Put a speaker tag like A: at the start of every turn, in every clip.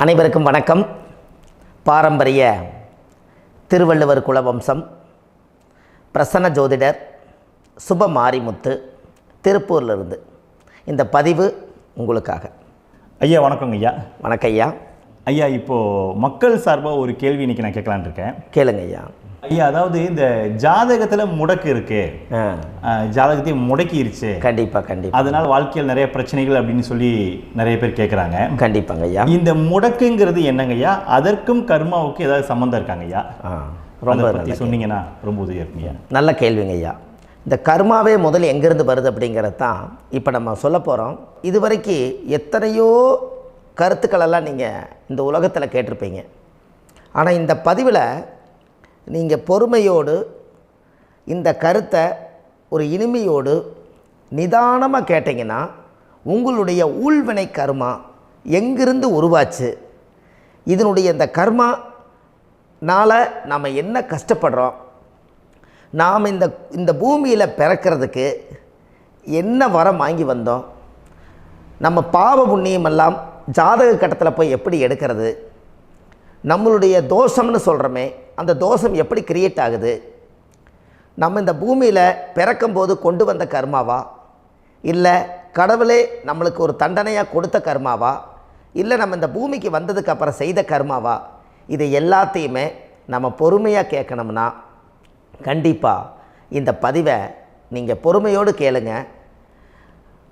A: அனைவருக்கும் வணக்கம். பாரம்பரிய திருவள்ளுவர் குலவம்சம் பிரசன்ன ஜோதிடர் சுப மாரிமுத்து திருப்பூரிலிருந்து இந்த பதிவு உங்களுக்காக.
B: ஐயா வணக்கங்க ஐயா.
A: வணக்கம் ஐயா.
B: ஐயா இப்போது மக்கள் சார்பாக ஒரு கேள்வி இன்றைக்கி நான் கேட்கலான் இருக்கேன்.
A: கேளுங்க ஐயா.
B: ஐயா, அதாவது இந்த ஜாதகத்தில் முடக்கு இருக்கு, ஜாதகத்தையும் முடக்கிருச்சு,
A: கண்டிப்பாக
B: அதனால் வாழ்க்கையில் நிறைய பிரச்சனைகள் அப்படின்னு சொல்லி நிறைய பேர் கேட்குறாங்க.
A: கண்டிப்பாங்க ஐயா.
B: இந்த முடக்குங்கிறது என்னங்க ஐயா? அதற்கும் கர்மாவுக்கு ஏதாவது சம்மந்தம் இருக்காங்க ஐயா? ரொம்ப பற்றி சொன்னீங்கன்னா ரொம்ப உதவியாக இருக்குங்க.
A: நல்ல கேள்விங்க ஐயா. இந்த கர்மாவே முதல்ல எங்கேருந்து வருது அப்படிங்கிறது தான் இப்போ நம்ம சொல்ல போகிறோம். இதுவரைக்கும் எத்தனையோ கருத்துக்களெல்லாம் நீங்கள் இந்த உலகத்தில் கேட்டிருப்பீங்க. ஆனால் இந்த பதிவில் நீங்கள் பொறுமையோடு இந்த கருத்தை ஒரு இனிமையோடு நிதானமாக கேட்டிங்கன்னா உங்களுடைய ஊழ்வினை கர்மா எங்கிருந்து உருவாச்சு, இதனுடைய இந்த கர்மானால் நாம் என்ன கஷ்டப்படுறோம், நாம் இந்த பூமியில் பிறக்கிறதுக்கு என்ன வரம் வாங்கி வந்தோம், நம்ம பாவ புண்ணியமெல்லாம் ஜாதக கட்டத்தில் போய் எப்படி எடுக்கிறது, நம்மளுடைய தோஷம்னு சொல்கிறோமே அந்த தோஷம் எப்படி கிரியேட் ஆகுது, நம்ம இந்த பூமியில் பிறக்கும்போது கொண்டு வந்த கர்மாவா, இல்லை கடவுளே நம்மளுக்கு ஒரு தண்டனையாக கொடுத்த கர்மாவா, இல்லை நம்ம இந்த பூமிக்கு வந்ததுக்கு அப்புறம் செய்த கர்மாவா, இது எல்லாத்தையுமே நம்ம பொறுமையாக கேட்கணும்னா கண்டிப்பாக இந்த பதிவை நீங்கள் பொறுமையோடு கேளுங்க.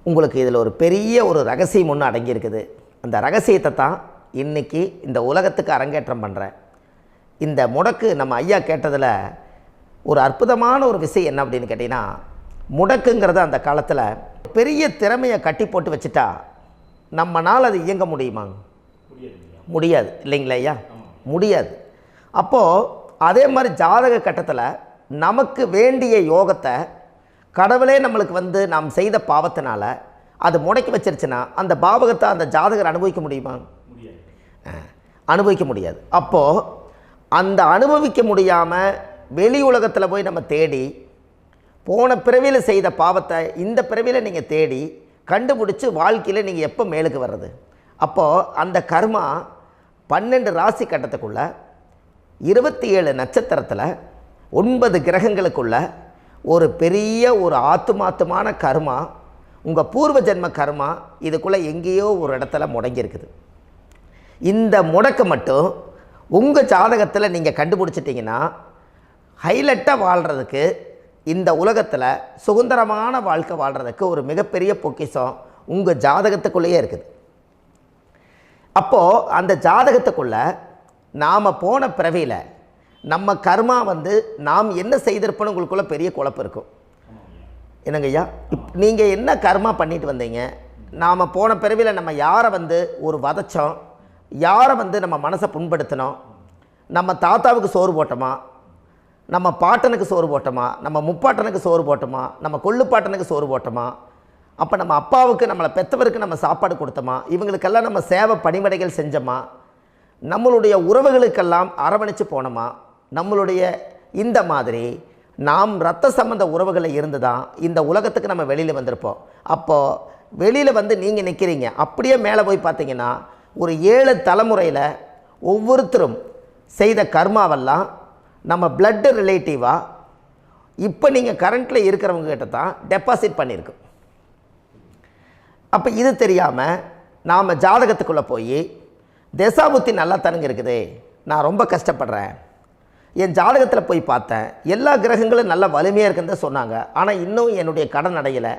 A: உங்களுக்கு இதில் ஒரு பெரிய ஒரு ரகசியம் ஒன்று அடங்கியிருக்குது. அந்த ரகசியத்தை தான் இன்றைக்கி இந்த உலகத்துக்கு அரங்கேற்றம் பண்ணுறேன். இந்த முடக்கு நம்ம ஐயா கேட்டதில் ஒரு அற்புதமான ஒரு விஷயம் என்ன அப்படின்னு கேட்டிங்கன்னா, முடக்குங்கிறது அந்த காலத்தில் பெரிய திறமையை கட்டி போட்டு வச்சுட்டா நம்மனால் அது இயங்க முடியுமாங்க? முடியாது இல்லைங்களா ஐயா? முடியாது. அப்போது அதே மாதிரி ஜாதக கட்டத்தில் நமக்கு வேண்டிய யோகத்தை கடவுளே நம்மளுக்கு நாம் செய்த பாவத்தினால அது முடக்கி வச்சிருச்சுன்னா அந்த பாவகத்தை அந்த ஜாதகர் அனுபவிக்க முடியுமா? அனுபவிக்க முடியாது. அப்போது அந்த அனுபவிக்க முடியாமல் வெளி உலகத்தில் போய் நம்ம தேடி போன பிறவியில் செய்த பாவத்தை இந்த பிறவியில் நீங்கள் தேடி கண்டுபிடிச்சி வாழ்க்கையில் நீங்கள் எப்போ மேலுக்கு வர்றது? அப்போது அந்த கர்மா 12 ராசி கட்டத்துக்குள்ள 27 நட்சத்திரத்தில் 9 கிரகங்களுக்குள்ள ஒரு பெரிய ஒரு ஆத்துமாத்துமான கர்மா, உங்கள் பூர்வ ஜென்ம கர்மா இதுக்குள்ளே எங்கேயோ ஒரு இடத்துல முடங்கியிருக்குது. இந்த முடக்க மட்டும் உங்கள் ஜாதகத்தில் நீங்கள் கண்டுபிடிச்சிட்டிங்கன்னா ஹைலைட்டாக வாழ்கிறதுக்கு, இந்த உலகத்தில் சுதந்திரமான வாழ்க்கை வாழ்கிறதுக்கு ஒரு மிகப்பெரிய பொக்கிஷம் உங்கள் ஜாதகத்துக்குள்ளேயே இருக்குது. அப்போது அந்த ஜாதகத்துக்குள்ளே நாம் போன பிறவியில் நம்ம கர்மா நாம் என்ன செய்திருப்போன்னு உங்களுக்குள்ளே பெரிய குழப்பம் இருக்கும். என்னங்க ஐயா, நீங்கள் என்ன கர்மா பண்ணிட்டு வந்தீங்க, நாம் போன பிறவியில் நம்ம யாரை ஒரு வதச்சோம், யாரை நம்ம மனசை புண்படுத்தினோம், நம்ம தாத்தாவுக்கு சோறு போட்டோமா, நம்ம பாட்டனுக்கு சோறு போட்டோமா, நம்ம முப்பாட்டனுக்கு சோறு போட்டோமா, நம்ம கொள்ளுப்பாட்டனுக்கு சோறு போட்டோமா, அப்போ நம்ம அப்பாவுக்கு நம்மளை பெற்றவருக்கு நம்ம சாப்பாடு கொடுத்தோமா, இவங்களுக்கெல்லாம் நம்ம சேவை பணிமடைகள் செஞ்சோமா, நம்மளுடைய உறவுகளுக்கெல்லாம் அரவணைச்சு போனோமா, நம்மளுடைய இந்த மாதிரி நாம் இரத்த சம்பந்த உறவுகளை இருந்து தான் இந்த உலகத்துக்கு நம்ம வெளியில் வந்திருப்போம். அப்போது வெளியில் நீங்கள் நிற்கிறீங்க, அப்படியே மேலே போய் பார்த்தீங்கன்னா ஒரு 7 தலைமுறையில் ஒவ்வொருத்தரும் செய்த கர்மாவெல்லாம் நம்ம பிளட்டு ரிலேட்டிவாக இப்போ நீங்கள் கரண்ட்டில் இருக்கிறவங்க கிட்ட தான் டெபாசிட் பண்ணியிருக்கோம். அப்போ இது தெரியாமல் நாம் ஜாதகத்துக்குள்ளே போய் தசாபுத்தி நல்லா தனுங்க இருக்குது, நான் ரொம்ப கஷ்டப்படுறேன், என் ஜாதகத்தில் போய் பார்த்தேன் எல்லா கிரகங்களும் நல்ல வலிமையாக இருக்குன்னு தான் சொன்னாங்க, ஆனால் இன்னும் என்னுடைய கடன் அடையலை,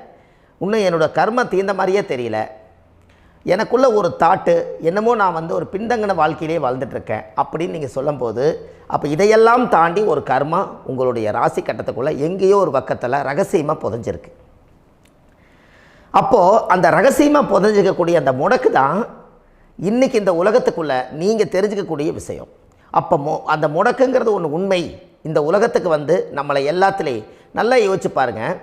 A: இன்னும் என்னோடய கர்ம தீர்ந்த மாதிரியே தெரியல, எனக்குள்ளே ஒரு தாட்டு என்னமோ நான் ஒரு பின்தங்கின வாழ்க்கையிலே வாழ்ந்துட்டுருக்கேன் அப்படின்னு நீங்கள் சொல்லும்போது, அப்போ இதையெல்லாம் தாண்டி ஒரு கர்மா உங்களுடைய ராசி கட்டத்துக்குள்ளே எங்கேயோ ஒரு பக்கத்தில் ரகசியமாக புதைஞ்சிருக்கு. அப்போது அந்த ரகசியமாக புதைஞ்சிக்கக்கூடிய அந்த முடக்கு தான் இன்றைக்கி இந்த உலகத்துக்குள்ளே நீங்கள் தெரிஞ்சுக்கக்கூடிய விஷயம். அப்போ அந்த முடக்குங்கிறது ஒன்று உண்மை. இந்த உலகத்துக்கு நம்மளை எல்லாத்துலேயும் நல்லா யோசிச்சு பாருங்கள்.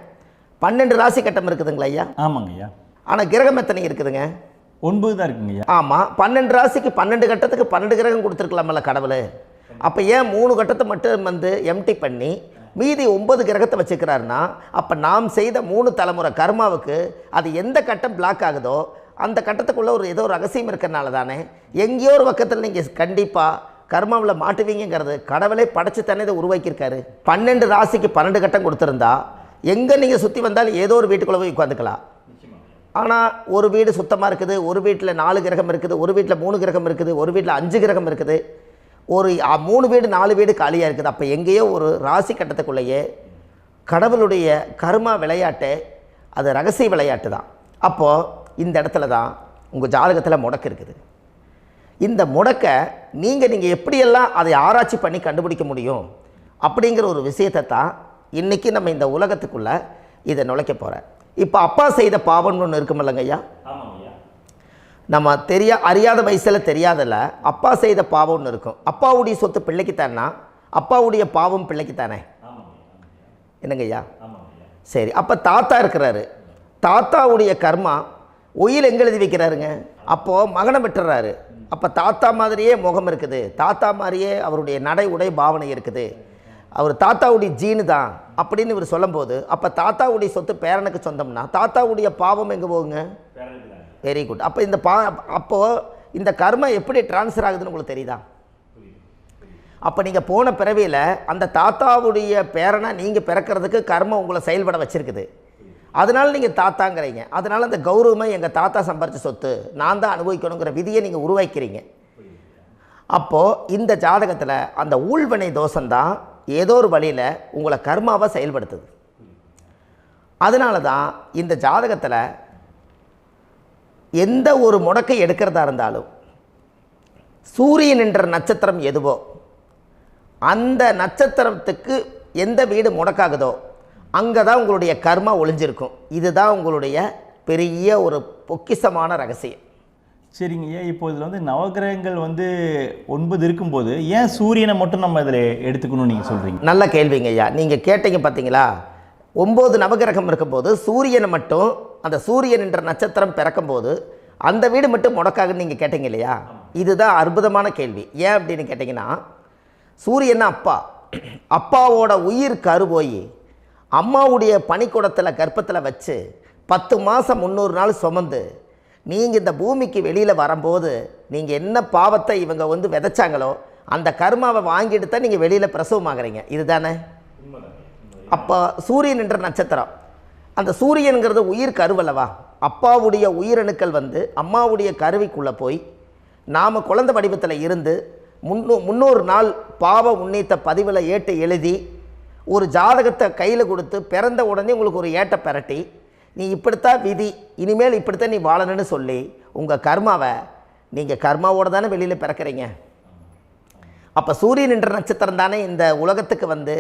A: 12 ராசி கட்டம் இருக்குதுங்களா ஐயா?
B: ஆமாங்க ஐயா. ஆனால்
A: கிரகம் எத்தனை இருக்குதுங்க?
B: 9 தான் இருக்குங்க ஐயா.
A: ஆமாம், 12 ராசிக்கு 12 கட்டத்துக்கு 12 கிரகம் கொடுத்துருக்கலாமல்ல கடவுள். அப்போ ஏன் 3 கட்டத்தை மட்டும் எம்டி பண்ணி மீதி 9 கிரகத்தை வச்சுக்கிறாருன்னா, அப்போ நாம் செய்த 3 தலைமுறை கர்மாவுக்கு அது எந்த கட்டம் பிளாக் ஆகுதோ அந்த கட்டத்துக்குள்ளே ஏதோ ஒரு ரகசியம் இருக்கிறனால தானே எங்கேயோ ஒரு பக்கத்தில் நீங்கள் கண்டிப்பாக கர்மாவில் மாட்டுவீங்கிறது கடவுளே படைச்சு தானே இதை உருவாக்கியிருக்காரு. 12 ராசிக்கு 12 கட்டம் கொடுத்துருந்தா எங்கே நீங்கள் சுற்றி வந்தாலும் ஏதோ ஒரு வீட்டுக்குள்ளே போய் உட்காந்துக்கலாம். ஆனால் ஒரு வீடு சுத்தமாக இருக்குது, ஒரு வீட்டில் 4 கிரகம் இருக்குது, ஒரு வீட்டில் 3 கிரகம் இருக்குது, ஒரு வீட்டில் 5 கிரகம் இருக்குது, ஒரு 3 வீடு 4 வீடு காலியாக இருக்குது. அப்போ எங்கேயோ ஒரு ராசி கட்டத்துக்குள்ளேயே கடவுளுடைய கர்மா விளையாட்டு, அது ரகசிய விளையாட்டு தான். அப்போது இந்த இடத்துல தான் உங்கள் ஜாதகத்தில் முடக்கு இருக்குது. இந்த முடக்கை நீங்கள் எப்படியெல்லாம் அதை ஆராய்ச்சி பண்ணி கண்டுபிடிக்க முடியும் அப்படிங்கிற ஒரு விஷயத்தை தான் இன்றைக்கி நம்ம இந்த உலகத்துக்குள்ளே இதை நுழைக்க போகிறேன். இப்போ அப்பா செய்த பாவம்னு ஒன்று இருக்குமில்லங்க ஐயா, நம்ம அறியாத வயசில் தெரியாதில்ல, அப்பா செய்த பாவம்னு இருக்கும். அப்பாவுடைய சொத்து பிள்ளைக்குத்தானா, அப்பாவுடைய பாவம் பிள்ளைக்குத்தானே, என்னங்க ஐயா? சரி, அப்போ தாத்தா இருக்கிறாரு, தாத்தாவுடைய கர்மா உயிர் எங்கே எழுதி வைக்கிறாருங்க? அப்போது மகனை விட்டுறாரு. அப்போ தாத்தா மாதிரியே முகம் இருக்குது, தாத்தா மாதிரியே அவருடைய நடை உடை பாவனை இருக்குது, அவர் தாத்தாவுடைய ஜீனு தான் அப்படின்னு இவர் சொல்லும்போது, அப்போ தாத்தாவுடைய சொத்து பேரனுக்கு சொந்தம்னா தாத்தாவுடைய பாவம் எங்கே போகுங்க? Very good. அப்போ அப்போது இந்த கர்மா எப்படி டிரான்ஸ்ஃபர் ஆகுதுன்னு உங்களுக்கு தெரியுதா? அப்போ நீங்கள் போன பிறவியில் அந்த தாத்தாவுடைய பேரனை நீங்கள் பிறக்கிறதுக்கு கர்மம் உங்களை செயல்பட வச்சுருக்குது. அதனால் நீங்கள் தாத்தாங்கிறீங்க. அதனால் அந்த கௌரவமாக எங்கள் தாத்தா சம்பாரித்த சொத்து நான் தான் அனுபவிக்கணுங்கிற விதியை நீங்கள் உருவாக்கிறீங்க. அப்போது இந்த ஜாதகத்தில் அந்த ஊழ்வினை தோஷந்தான் ஏதோ ஒரு வழியில் உங்களை கர்மாவை செயல்படுத்துது. அதனால தான் இந்த ஜாதகத்தில் எந்த ஒரு முடக்கை எடுக்கிறதா இருந்தாலும் சூரியன் என்ற நட்சத்திரம் எதுவோ அந்த நட்சத்திரத்துக்கு எந்த வீடு முடக்காகுதோ அங்கே தான் உங்களுடைய கர்மா ஒளிஞ்சிருக்கும். இதுதான் உங்களுடைய பெரிய ஒரு பொக்கிஷமான ரகசியம்.
B: சரிங்க ஐயா, இப்போ இதில் நவகிரகங்கள் 9 இருக்கும்போது ஏன் சூரியனை மட்டும் நம்ம இதில் எடுத்துக்கணும்னு நீங்கள் சொல்கிறீங்க?
A: நல்ல கேள்விங்க ஐயா. நீங்கள் கேட்டீங்க பார்த்தீங்களா, 9 நவகிரகம் இருக்கும்போது சூரியனை மட்டும், அந்த சூரியன் என்ற நட்சத்திரம் பிறக்கும்போது அந்த வீடு மட்டும் முடக்காகுன்னு நீங்கள் கேட்டீங்க இல்லையா? இதுதான் அற்புதமான கேள்வி. ஏன் அப்படின்னு கேட்டிங்கன்னா, சூரியன் அப்பாவோட உயிர் கரு போய் அம்மாவுடைய பனிக்கூடத்தில் கர்ப்பத்தில் வச்சு 10 மாதம் 300 நாள் சுமந்து நீங்கள் இந்த பூமிக்கு வெளியில் வரும்போது நீங்கள் என்ன பாவத்தை இவங்க விதைச்சாங்களோ அந்த கர்மாவை வாங்கிட்டு தான் நீங்கள் வெளியில் பிரசவமாகறீங்க. இதுதானே? அப்போ சூரியன் என்ற நட்சத்திரம், அந்த சூரியனுங்கிறது உயிர் கருவல்லவா, அப்பாவுடைய உயிரணுக்கள் அம்மாவுடைய கருவிக்குள்ளே போய் நாம் குழந்தை வடிவத்தில் இருந்து 300 நாள் பாவ உன்னித்த பதிவில் ஏட்டு எழுதி ஒரு ஜாதகத்தை கையில் கொடுத்து பிறந்த உடனே உங்களுக்கு ஒரு ஏட்டை பெரட்டி நீ இப்படித்தான் விதி, இனிமேல் இப்படித்தான் நீ வாழணும்னு சொல்லி உங்கள் கர்மாவை நீங்கள் கர்மாவோடு தானே வெளியில் பிறக்கிறீங்க. அப்போ சூரியன் என்ற நட்சத்திரம் தானே இந்த உலகத்துக்கு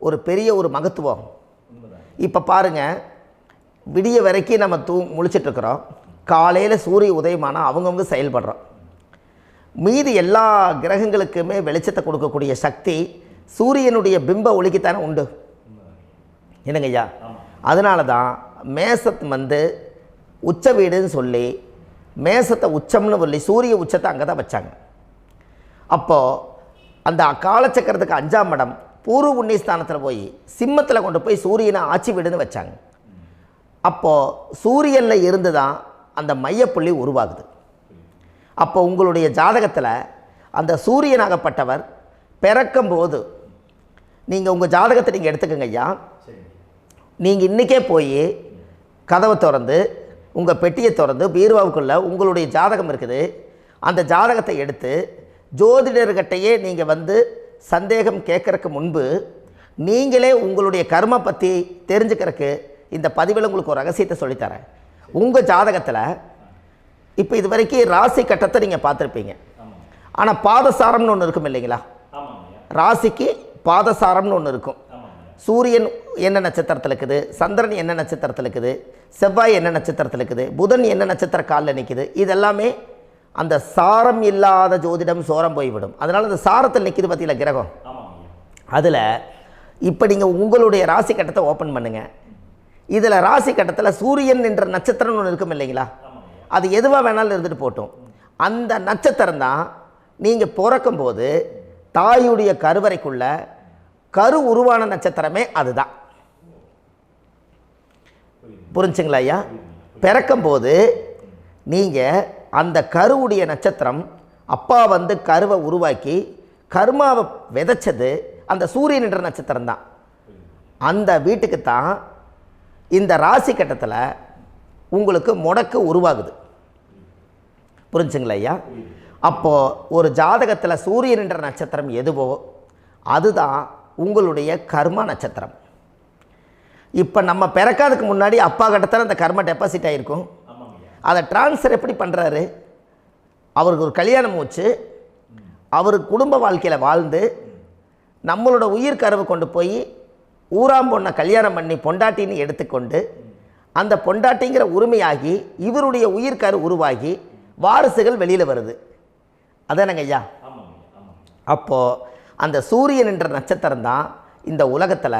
A: ஒரு பெரிய ஒரு மகத்துவம். இப்போ பாருங்கள், விடிய வரைக்கும் நம்ம முழிச்சிட்ருக்குறோம், காலையில் சூரிய உதயமானால் அவங்கவுங்க செயல்படுறோம். மீதி எல்லா கிரகங்களுக்குமே வெளிச்சத்தை கொடுக்கக்கூடிய சக்தி சூரியனுடைய பிம்ப ஒளிக்குத்தானே உண்டு, என்னங்க ஐயா? அதனால தான் மேசத்து உச்ச வீடுன்னு சொல்லி மேசத்தை உச்சம்னு சொல்லி சூரிய உச்சத்தை அங்கே தான் வச்சாங்க. அப்போது அந்த காலச்சக்கரத்துக்கு 5ஆம் இடம் பூர்வ புண்ணியஸ்தானத்தில் போய் சிம்மத்தில் கொண்டு போய் சூரியனை ஆட்சி வீடுன்னு வச்சாங்க. அப்போது சூரியனில் இருந்து தான் அந்த மையப்புள்ளி உருவாகுது. அப்போ உங்களுடைய ஜாதகத்தில் அந்த சூரியனாகப்பட்டவர் பிறக்கும்போது நீங்கள் உங்கள் ஜாதகத்தை நீங்கள் எடுத்துக்கங்க ஐயா. நீங்கள் இன்றைக்கே போய் கதவை திறந்து உங்கள் பெட்டியை திறந்து பீர்வாவுக்குள்ளே உங்களுடைய ஜாதகம் இருக்குது, அந்த ஜாதகத்தை எடுத்து ஜோதிடர்கிட்டையே நீங்கள் சந்தேகம் கேட்குறக்கு முன்பு நீங்களே உங்களுடைய கர்ம பற்றி தெரிஞ்சுக்கிறதுக்கு இந்த பதிவில் உங்களுக்கு ஒரு ரகசியத்தை சொல்லித்தரேன். உங்கள் ஜாதகத்தில் இப்போ இது வரைக்கும் ராசி கட்டத்தை நீங்கள் பார்த்துருப்பீங்க, ஆனால் பாதசாரம்னு ஒன்று இருக்கும் இல்லைங்களா? ராசிக்கு பாதசாரம்னு ஒன்று இருக்கும். சூரியன் என்ன நட்சத்திரத்தில் இருக்குது, சந்திரன் என்ன நட்சத்திரத்தில் இருக்குது, செவ்வாய் என்ன நட்சத்திரத்தில் இருக்குது, புதன் என்ன நட்சத்திர காலில் நிற்குது, இதெல்லாமே அந்த சாரம் இல்லாத ஜோதிடம் சோரம் போய்விடும். அதனால் அந்த சாரத்தில் நிற்கிது பார்த்தீங்களா கிரகம், அதில் இப்போ நீங்கள் உங்களுடைய ராசி கட்டத்தை ஓப்பன் பண்ணுங்கள். இதில் ராசி கட்டத்தில் சூரியன் என்ற நட்சத்திரம்னு ஒன்று இருக்கும் இல்லைங்களா? அது எதுவாக வேணாலும் இருந்துட்டு போட்டோம். அந்த நட்சத்திரம் தான் நீங்கள் பிறக்கும்போது தாயுடைய கருவறைக்குள்ள கரு உருவான நட்சத்திரமே அதுதான். புரிஞ்சுங்களா ஐயா? பிறக்கும்போது நீங்கள் அந்த கருவுடைய நட்சத்திரம் அப்பா வந்து கருவை உருவாக்கி கர்மாவை விதைச்சது அந்த சூரியன் என்ற நட்சத்திரம் தான். அந்த வீட்டுக்கு தான் இந்த ராசி கட்டத்தில் உங்களுக்கு முடக்கு உருவாகுது. புரிஞ்சுங்களா ஐயா? அப்போது ஒரு ஜாதகத்தில் சூரியன் என்ற நட்சத்திரம் எதுவோ அதுதான் உங்களுடைய கர்மா நட்சத்திரம். இப்போ நம்ம பிறக்காதுக்கு முன்னாடி அப்பா கட்டத்தில் அந்த கர்மா டெபாசிட் ஆகிருக்கும். அதை ட்ரான்ஸ்ஃபர் எப்படி பண்ணுறாரு? அவருக்கு ஒரு கல்யாணம் வச்சு அவர் குடும்ப வாழ்க்கையில் வாழ்ந்து நம்மளோட உயிர் கருவை கொண்டு போய் ஊராம் பொண்ணை கல்யாணம் பண்ணி பொண்டாட்டின்னு எடுத்துக்கொண்டு அந்த பொண்டாட்டிங்கிற உரிமையாகி இவருடைய உயிர் கரு உருவாகி வாரிசுகள் வெளியில் வருது. அதானங்க ஐயா? அப்போது அந்த சூரியன் என்ற நட்சத்திரம் தான் இந்த உலகத்தில்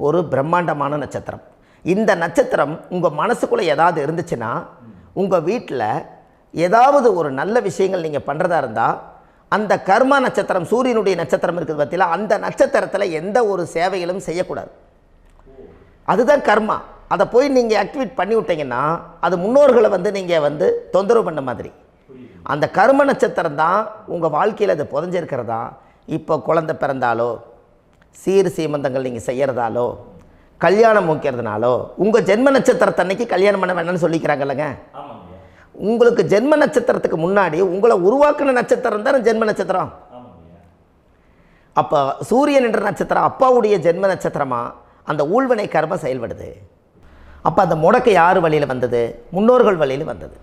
A: ஒரு பிரம்மாண்டமான நட்சத்திரம். இந்த நட்சத்திரம் உங்கள் மனசுக்குள்ளே ஏதாவது இருந்துச்சுன்னா உங்கள் வீட்டில் ஏதாவது ஒரு நல்ல விஷயங்கள் நீங்கள் பண்ணுறதா இருந்தால் அந்த கர்மா நட்சத்திரம் சூரியனுடைய நட்சத்திரம் இருக்குது பார்த்தீங்களா, அந்த நட்சத்திரத்தில் எந்த ஒரு சேவைகளும் செய்யக்கூடாது. அதுதான் கர்மா. அதை போய் நீங்கள் ஆக்டிவேட் பண்ணி விட்டீங்கன்னா அது முன்னோர்களை வந்து நீங்கள் வந்து தொந்தரவு பண்ண மாதிரி. அந்த கர்ம நட்சத்திரம் தான் உங்கள் வாழ்க்கையில் அது புதஞ்சிருக்கிறதா. இப்போ குழந்தை பிறந்தாலோ சீர் சீமந்தங்கள் நீங்கள் செய்கிறதாலோ கல்யாணம் முக்கிறதுனாலோ உங்கள் ஜென்ம நட்சத்திரத்தன்னைக்கு கல்யாணம் பண்ண வேண்டாம்னு சொல்லிக்கிறாங்கல்லங்க. உங்களுக்கு ஜென்ம நட்சத்திரத்துக்கு முன்னாடி உங்களை உருவாக்குன நட்சத்திரம் தான் ஜென்ம நட்சத்திரம். அப்போ சூரியன் என்ற நட்சத்திரம் அப்பாவுடைய ஜென்ம நட்சத்திரமாக அந்த ஊழ்வினை கர்மம் செயல்படுது. அப்போ அந்த முடக்கு யார் வழியில் வந்தது? முன்னோர்கள் வழியில் வந்தது.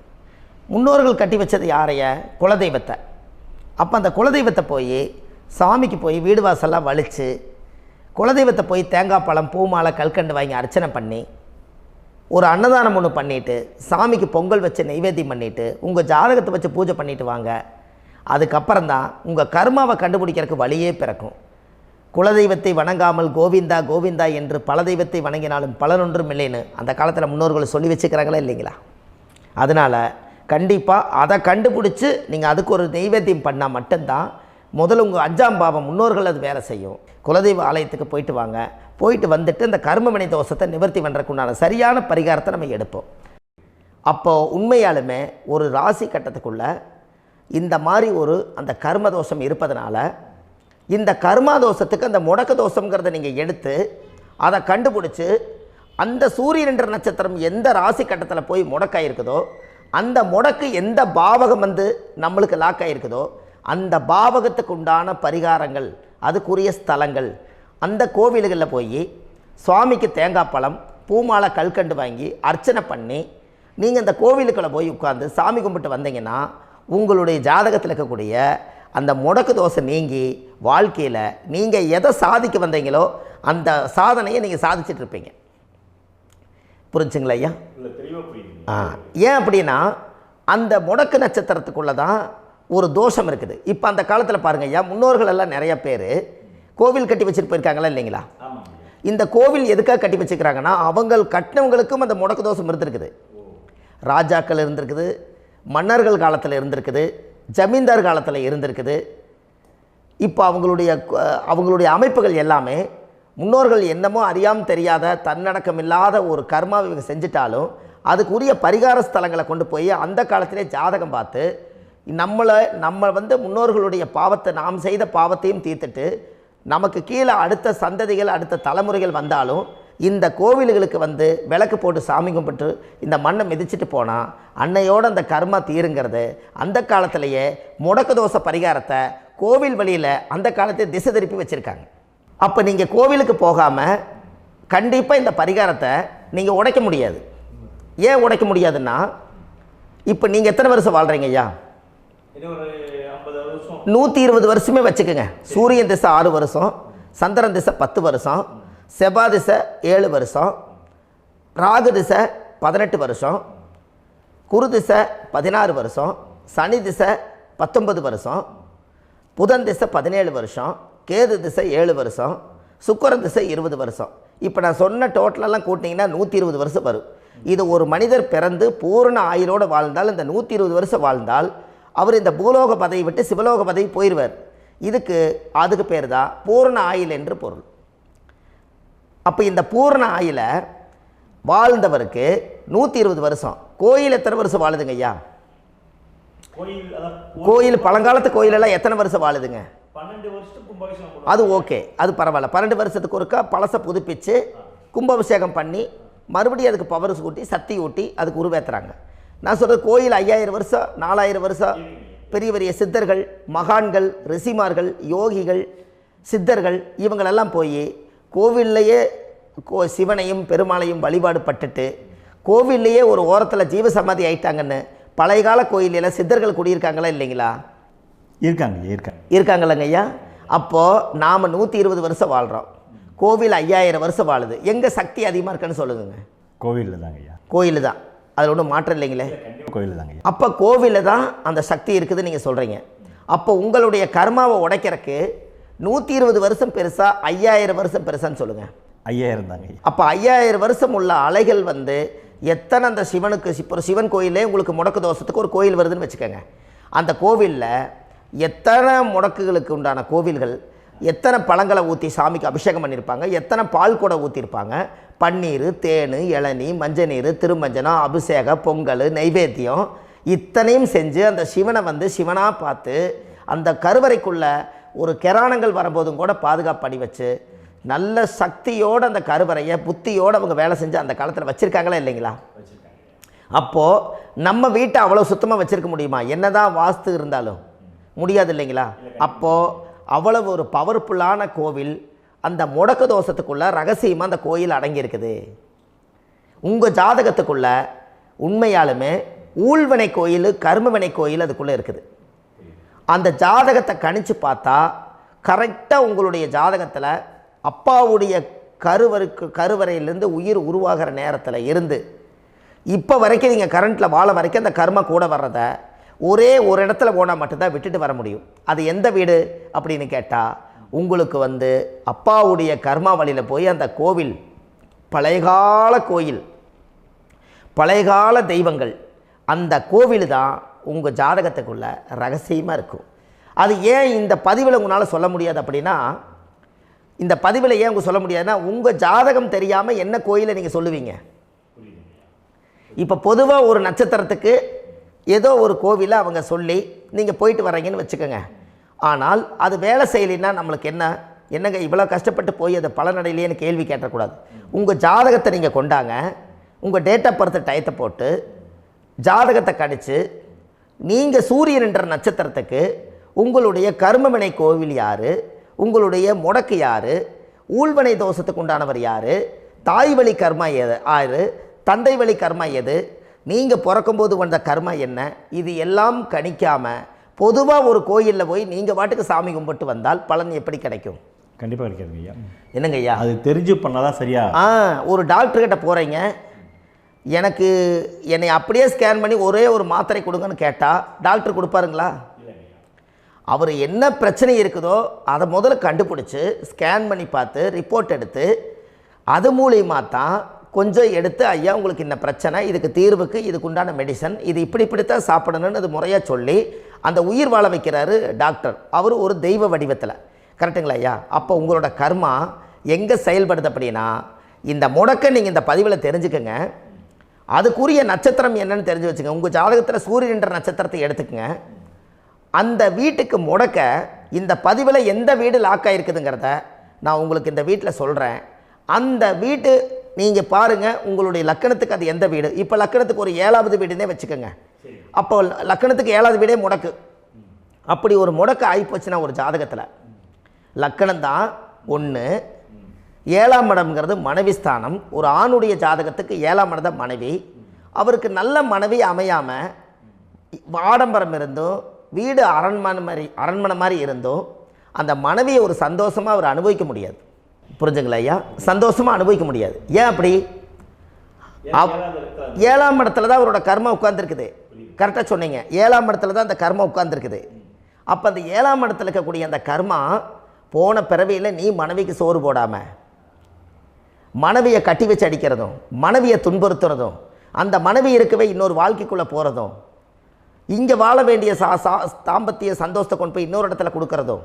A: முன்னோர்கள் கட்டி வச்சது யாரைய? குலதெய்வத்தை. அப்போ அந்த குலதெய்வத்தை போய் சாமிக்கு போய் வீடு வாசல்லாம் வலித்து குலதெய்வத்தை போய் தேங்காய் பழம் பூ மாலை கல்கண்டு வாங்கி அர்ச்சனை பண்ணி ஒரு அன்னதானம் ஒன்று பண்ணிவிட்டு சாமிக்கு பொங்கல் வச்சு நைவேத்தியம் பண்ணிவிட்டு உங்கள் ஜாதகத்தை வச்சு பூஜை பண்ணிவிட்டு வாங்க. அதுக்கப்புறம் தான் உங்கள் கர்மாவை கண்டுபிடிக்கிறதுக்கு வழியே பிறக்கும். குலதெய்வத்தை வணங்காமல் கோவிந்தா கோவிந்தா என்று பல தெய்வத்தை வணங்கினாலும் பலனொன்றும் இல்லைன்னு அந்த காலத்தில் முன்னோர்கள் சொல்லி வச்சுக்கிறாங்களா இல்லைங்களா? அதனால் கண்டிப்பாக அதை கண்டுபிடிச்சி நீங்கள் அதுக்கு ஒரு நைவேத்தியம் பண்ணால் மட்டும்தான் முதல்ல உங்கள் 5ஆம் பாவம் முன்னோர்கள் அது வேலை செய்யும். குலதெய்வ ஆலயத்துக்கு போயிட்டு வாங்க. போயிட்டு வந்துட்டு இந்த கர்மவினை தோஷத்தை நிவர்த்தி பண்ணுறதுக்குண்டான சரியான பரிகாரத்தை நம்ம எடுப்போம். அப்போது உண்மையாலுமே ஒரு ராசி கட்டத்துக்குள்ளே இந்த மாதிரி ஒரு அந்த கர்ம தோஷம் இருப்பதனால இந்த கர்மா தோஷத்துக்கு அந்த முடக்க தோஷங்கிறத நீங்கள் எடுத்து அதை கண்டுபிடிச்சி அந்த சூரியன் என்ற நட்சத்திரம் எந்த ராசி கட்டத்தில் போய் முடக்காயிருக்குதோ அந்த முடக்கு எந்த பாவகம் வந்து நம்மளுக்கு லாக் ஆகிருக்குதோ அந்த பாவகத்துக்கு உண்டான பரிகாரங்கள் அதுக்குரிய ஸ்தலங்கள் அந்த கோவில்களில் போய் சுவாமிக்கு தேங்காய் பழம் பூமாலை கல்கண்டு வாங்கி அர்ச்சனை பண்ணி நீங்கள் இந்த கோவிலுக்குள்ளே போய் உட்காந்து சாமி கும்பிட்டு வந்தீங்கன்னா உங்களுடைய ஜாதகத்தில் இருக்கக்கூடிய அந்த முடக்கு தோசை நீங்கி வாழ்க்கையில் நீங்கள் எதை சாதிக்க வந்தீங்களோ அந்த சாதனையை நீங்கள் சாதிச்சிட்ருப்பீங்க. புரிஞ்சுங்களா ஐயா? ஏன் அப்படின்னா அந்த முடக்கு நட்சத்திரத்துக்குள்ளே தான் ஒரு தோஷம் இருக்குது. இப்போ அந்த காலத்தில் பாருங்கள் ஐயா, முன்னோர்கள் எல்லாம் நிறைய பேர் கோவில் கட்டி வச்சுட்டு போயிருக்காங்களா இல்லைங்களா? இந்த கோவில் எதுக்காக கட்டி வச்சுக்கிறாங்கன்னா அவங்க கட்டினவங்களுக்கும் அந்த முடக்கு தோஷம் இருந்திருக்குது. ராஜாக்கள் இருந்திருக்குது, மன்னர்கள் காலத்தில் இருந்திருக்குது, ஜமீன்தார் காலத்தில் இருந்திருக்குது. இப்போ அவங்களுடைய அமைப்புகள் எல்லாமே முன்னோர்கள் என்னமோ அறியாமல் தெரியாத தன்னடக்கம் இல்லாத ஒரு கர்மாவை இவங்க செஞ்சிட்டாலும் அதுக்குரிய பரிகார ஸ்தலங்களை கொண்டு போய் அந்த காலத்திலே ஜாதகம் பார்த்து நம்ம வந்து முன்னோர்களுடைய பாவத்தை நாம் செய்த பாவத்தையும் தீர்த்துட்டு நமக்கு கீழே அடுத்த சந்ததிகள் அடுத்த தலைமுறைகள் வந்தாலும் இந்த கோவில்களுக்கு வந்து விளக்கு போட்டு சாமி கும்பிட்டு இந்த மண்ணை மிதிச்சிட்டு போனால் அன்னையோடு அந்த கர்மா தீருங்கிறது அந்த காலத்திலேயே முடக்க தோஷ பரிகாரத்தை கோவில் வழியில் அந்த காலத்தை திசை திருப்பி வச்சுருக்காங்க. அப்போ நீங்கள் கோவிலுக்கு போகாமல் கண்டிப்பாக இந்த பரிகாரத்தை நீங்கள் உடைக்க முடியாது. ஏன் உடைக்க முடியாதுன்னா இப்போ நீங்கள் எத்தனை வருஷம் வாழ்கிறீங்க ஐயா? 120 வருஷமே வச்சுக்கோங்க. சூரியன் திசை 6 வருஷம், சந்திரன் திசை 10 வருஷம், செவ்வாய் திசை 7 வருஷம், ராகு திசை 18 வருஷம், குரு திசை 16 வருஷம், சனி திசை 19 வருஷம், புதன் திசை 17 வருஷம், கேது திசை 7 வருஷம், சுக்கிரன் திசை 20 வருஷம். இப்போ நான் சொன்ன டோட்டலெல்லாம் கூட்டிங்கன்னா 120 வருஷம் வரும். இது ஒரு மனிதர் பிறந்து பூரண ஆயுளோடு வாழ்ந்தால் இந்த 120 வருஷம் வாழ்ந்தால் அவர் இந்த பூலோக பதவி விட்டு சிவலோக பதவி போயிடுவார். அதுக்கு பேர் தான் பூரண ஆயுள் என்று பொருள். அப்போ இந்த பூரண ஆயுளை வாழ்ந்தவருக்கு 120 வருஷம். கோயில் எத்தனை வருஷம் வாழுதுங்க ஐயா? கோயில் பழங்காலத்து கோயிலெல்லாம் எத்தனை வருஷம் வாழுதுங்க?
B: 12 வருஷத்துக்கு கும்பாபிஷேகம்.
A: அது ஓகே, அது பரவாயில்ல. 12 வருஷத்துக்கு ஒருக்கா பழசை புதுப்பிச்சு கும்பாபிஷேகம் பண்ணி மறுபடியும் அதுக்கு பவர் ஊட்டி சக்தி ஊட்டி அதுக்கு உருவேற்றுறாங்க. நான் சொல்கிறது கோயில் 5000 வருஷம் 4000 வருஷம் பெரிய பெரிய சித்தர்கள், மகான்கள், ரிஷிமார்கள், யோகிகள், சித்தர்கள் இவங்களெல்லாம் போய் கோவில்லையே சிவனையும் பெருமாளையும் வழிபாடு பட்டுட்டு கோவில்லையே ஒரு ஓரத்தில் ஜீவசமாதி ஆயிட்டாங்கன்னு பழைய கால கோயிலில் சித்தர்கள் குடியிருக்காங்களா இல்லைங்களா? இருக்காங்கல்லங்க ஐயா. அப்போது நாம் 120 வருஷம் வாழ்கிறோம், கோவில் 5000 வருஷம் வாழுது. எங்கே சக்தி அதிகமாக இருக்குன்னு சொல்லுங்க?
B: கோவிலில் தாங்க ஐயா.
A: கோயில் தான், அதில் ஒன்றும் மாற்றம் இல்லைங்களே.
B: கோயில் தாங்க.
A: அப்போ கோவிலில் தான் அந்த சக்தி இருக்குதுன்னு நீங்கள் சொல்கிறீங்க. அப்போ உங்களுடைய கர்மாவை உடைக்கிறதுக்கு 120 வருஷம் பெருசா 5000 வருஷம் பெருசான்னு சொல்லுங்கள்?
B: 5000 தாங்க.
A: அப்போ 5000 வருஷம் உள்ள அலைகள் எத்தனை அந்த சிவனுக்கு இப்போ சிவன் கோயிலே உங்களுக்கு முடக்கு தோஷத்துக்கு ஒரு கோயில் வருதுன்னு வச்சுக்கோங்க. அந்த கோவிலில் எத்தனை முடக்குகளுக்கு உண்டான கோவில்கள், எத்தனை பழங்களை ஊற்றி சாமிக்கு அபிஷேகம் பண்ணியிருப்பாங்க, எத்தனை பால் கூட ஊற்றிருப்பாங்க, பன்னீர், தேன், இளநீ, மஞ்சள் நீர், திருமஞ்சனம், அபிஷேகம், பொங்கல், நைவேத்தியம் இத்தனையும் செஞ்சு அந்த சிவனை சிவனாக பார்த்து அந்த கருவறைக்குள்ள ஒரு கிராணங்கள் வரும்போதும் கூட பாதுகாப்பு பண்ணி வச்சு நல்ல சக்தியோடு அந்த கருவறையை புத்தியோடு அவங்க வேலை செஞ்சு அந்த காலத்தில் வச்சுருக்காங்களா இல்லைங்களா? அப்போது நம்ம வீட்டை அவ்வளோ சுத்தமாக வச்சுருக்க முடியுமா? என்னதான் வாஸ்து இருந்தாலும் முடியாது இல்லைங்களா? அப்போது அவ்வளவு ஒரு பவர்ஃபுல்லான கோவில் அந்த முடக்கு தோஷத்துக்குள்ளே ரகசியமாக அந்த கோயில் அடங்கியிருக்குது. உங்கள் ஜாதகத்துக்குள்ளே உண்மையாலுமே ஊழ்வினை கோயில், கர்மவினை கோயில் அதுக்குள்ளே இருக்குது. அந்த ஜாதகத்தை கணிச்சு பார்த்தா கரெக்டாக உங்களுடைய ஜாதகத்தில் அப்பாவுடைய கருவறையிலேருந்து உயிர் உருவாகிற நேரத்தில் இருந்து இப்போ வரைக்கும் நீங்கள் கரண்ட்டில் வாழ வரைக்கும் அந்த கர்ம கூட வர்றதை ஒரே ஒரு இடத்துல போனால் மட்டும்தான் விட்டுட்டு வர முடியும். அது எந்த வீடு அப்படின்னு கேட்டால் உங்களுக்கு அப்பாவுடைய கர்மா வழியில் போய் அந்த கோவில் பழையகால கோயில், பழையகால தெய்வங்கள், அந்த கோவில் தான் உங்கள் ஜாதகத்துக்குள்ள ரகசியமாக இருக்கும். அது ஏன் இந்த பதிவில் உங்களால் சொல்ல முடியாது அப்படின்னா, இந்த பதிவில் ஏன் உங்க சொல்ல முடியாதுன்னா உங்கள் ஜாதகம் தெரியாமல் என்ன கோயிலை நீங்கள் சொல்லுவீங்க? இப்போ பொதுவாக ஒரு நட்சத்திரத்துக்கு ஏதோ ஒரு கோவிலை அவங்க சொல்லி நீங்கள் போயிட்டு வர்றீங்கன்னு வச்சுக்கோங்க. ஆனால் அது வேலை செய்யலைன்னா நம்மளுக்கு என்னங்க இவ்வளோ கஷ்டப்பட்டு போய் அதை பலனடையிலேன்னு கேள்வி கேட்டக்கூடாது. உங்கள் ஜாதகத்தை நீங்கள் கொண்டாங்க, உங்கள் டேட் ஆஃப் பர்த் டயத்தை போட்டு ஜாதகத்தை கணிச்சு நீங்கள் சூரியன் என்ற நட்சத்திரத்துக்கு உங்களுடைய கர்மவினை கோவில் யார், உங்களுடைய முடக்கு யார், ஊழ்வனை தோஷத்துக்கு உண்டானவர் யார், தாய் வழி கர்மா யார், தந்தை வழி கர்மா எது, நீங்கள் பிறக்கும்போது வந்த கர்மா என்ன, இது எல்லாம் கணிக்காமல் பொதுவாக ஒரு கோயிலில் போய் நீங்கள் பாட்டுக்கு சாமி கும்பிட்டு வந்தால் பலன் எப்படி கிடைக்கும்?
B: கண்டிப்பாக கிடைக்காதுங்க ஐயா.
A: என்னங்க ஐயா?
B: அது தெரிஞ்சு பண்ணாதான் சரியா?
A: ஒரு டாக்டர்கிட்ட போகிறீங்க, என்னை அப்படியே ஸ்கேன் பண்ணி ஒரே ஒரு மாத்திரை கொடுங்கன்னு கேட்டால் டாக்டர் கொடுப்பாருங்களா? அவர் என்ன பிரச்சனை இருக்குதோ அதை முதல்ல கண்டுபிடிச்சி ஸ்கேன் பண்ணி பார்த்து ரிப்போர்ட் எடுத்து அது மூலியமாக தான் கொஞ்சம் எடுத்து ஐயா உங்களுக்கு இந்த பிரச்சனை, இதுக்கு தீர்வுக்கு இதுக்குண்டான மெடிசன், இது இப்படித்தான் சாப்பிடணும்னு அது முறையாக சொல்லி அந்த உயிர் வாழ வைக்கிறாரு டாக்டர். அவர் ஒரு தெய்வ வடிவத்தில். கரெக்டுங்களா ஐயா? அப்போ உங்களோட கர்மா எங்கே செயல்படுது அப்படின்னா, இந்த முடக்க நீங்கள் இந்த பதிவில் தெரிஞ்சுக்கங்க. அதுக்குரிய நட்சத்திரம் என்னன்னு தெரிஞ்சு வச்சுங்க. உங்கள் ஜாதகத்தில் சூரியன் என்ற நட்சத்திரத்தை எடுத்துக்கங்க. அந்த வீட்டுக்கு முடக்க இந்த பதிவில் எந்த வீடு லாக் ஆகிருக்குதுங்கிறத நான் உங்களுக்கு இந்த வீட்டில் சொல்கிறேன். அந்த வீட்டு நீங்கள் பாருங்கள், உங்களுடைய லக்கணத்துக்கு அது எந்த வீடு. இப்போ லக்கணத்துக்கு ஒரு 7வது வீடுன்னே வச்சுக்கோங்க. அப்போ லக்கணத்துக்கு 7வது வீடே முடக்கு. அப்படி ஒரு முடக்கு ஆகிப்போச்சுன்னா ஒரு ஜாதகத்தில் லக்கணம் தான் 1, 7ஆம் இடம்ங்கிறது மனைவி ஸ்தானம். ஒரு ஆணுடைய ஜாதகத்துக்கு 7ஆம் இடம் தான் மனைவி. அவருக்கு நல்ல மனைவி அமையாமல் ஆடம்பரம் இருந்தும் வீடு அரண்மனை மாதிரி இருந்தும் அந்த மனைவியை ஒரு சந்தோஷமாக அவர் அனுபவிக்க முடியாது. புரிஞ்சுங்களா ஐயா? சந்தோஷமாக அனுபவிக்க முடியாது. ஏன் அப்படி? 7ஆம் இடத்துல தான் அவரோட கர்மா உட்கார்ந்துருக்குது. கரெக்டாக சொன்னீங்க. 7ஆம் இடத்துல தான் அந்த கர்மா உட்கார்ந்துருக்குது. அப்போ அந்த 7ஆம் இடத்துல இருக்கக்கூடிய அந்த கர்மா போன பிறவியில் நீ மனைவிக்கு சோறு போடாமல் மனைவியை கட்டி வச்சு அடிக்கிறதும், மனைவியை துன்புறுத்துறதும், அந்த மனைவி இருக்கவே இன்னொரு வாழ்க்கைக்குள்ளே போகிறதும், இங்கே வாழ வேண்டிய தாம்பத்திய சந்தோஷத்தை கொண்டு போய் இன்னொரு இடத்துல கொடுக்கறதும்,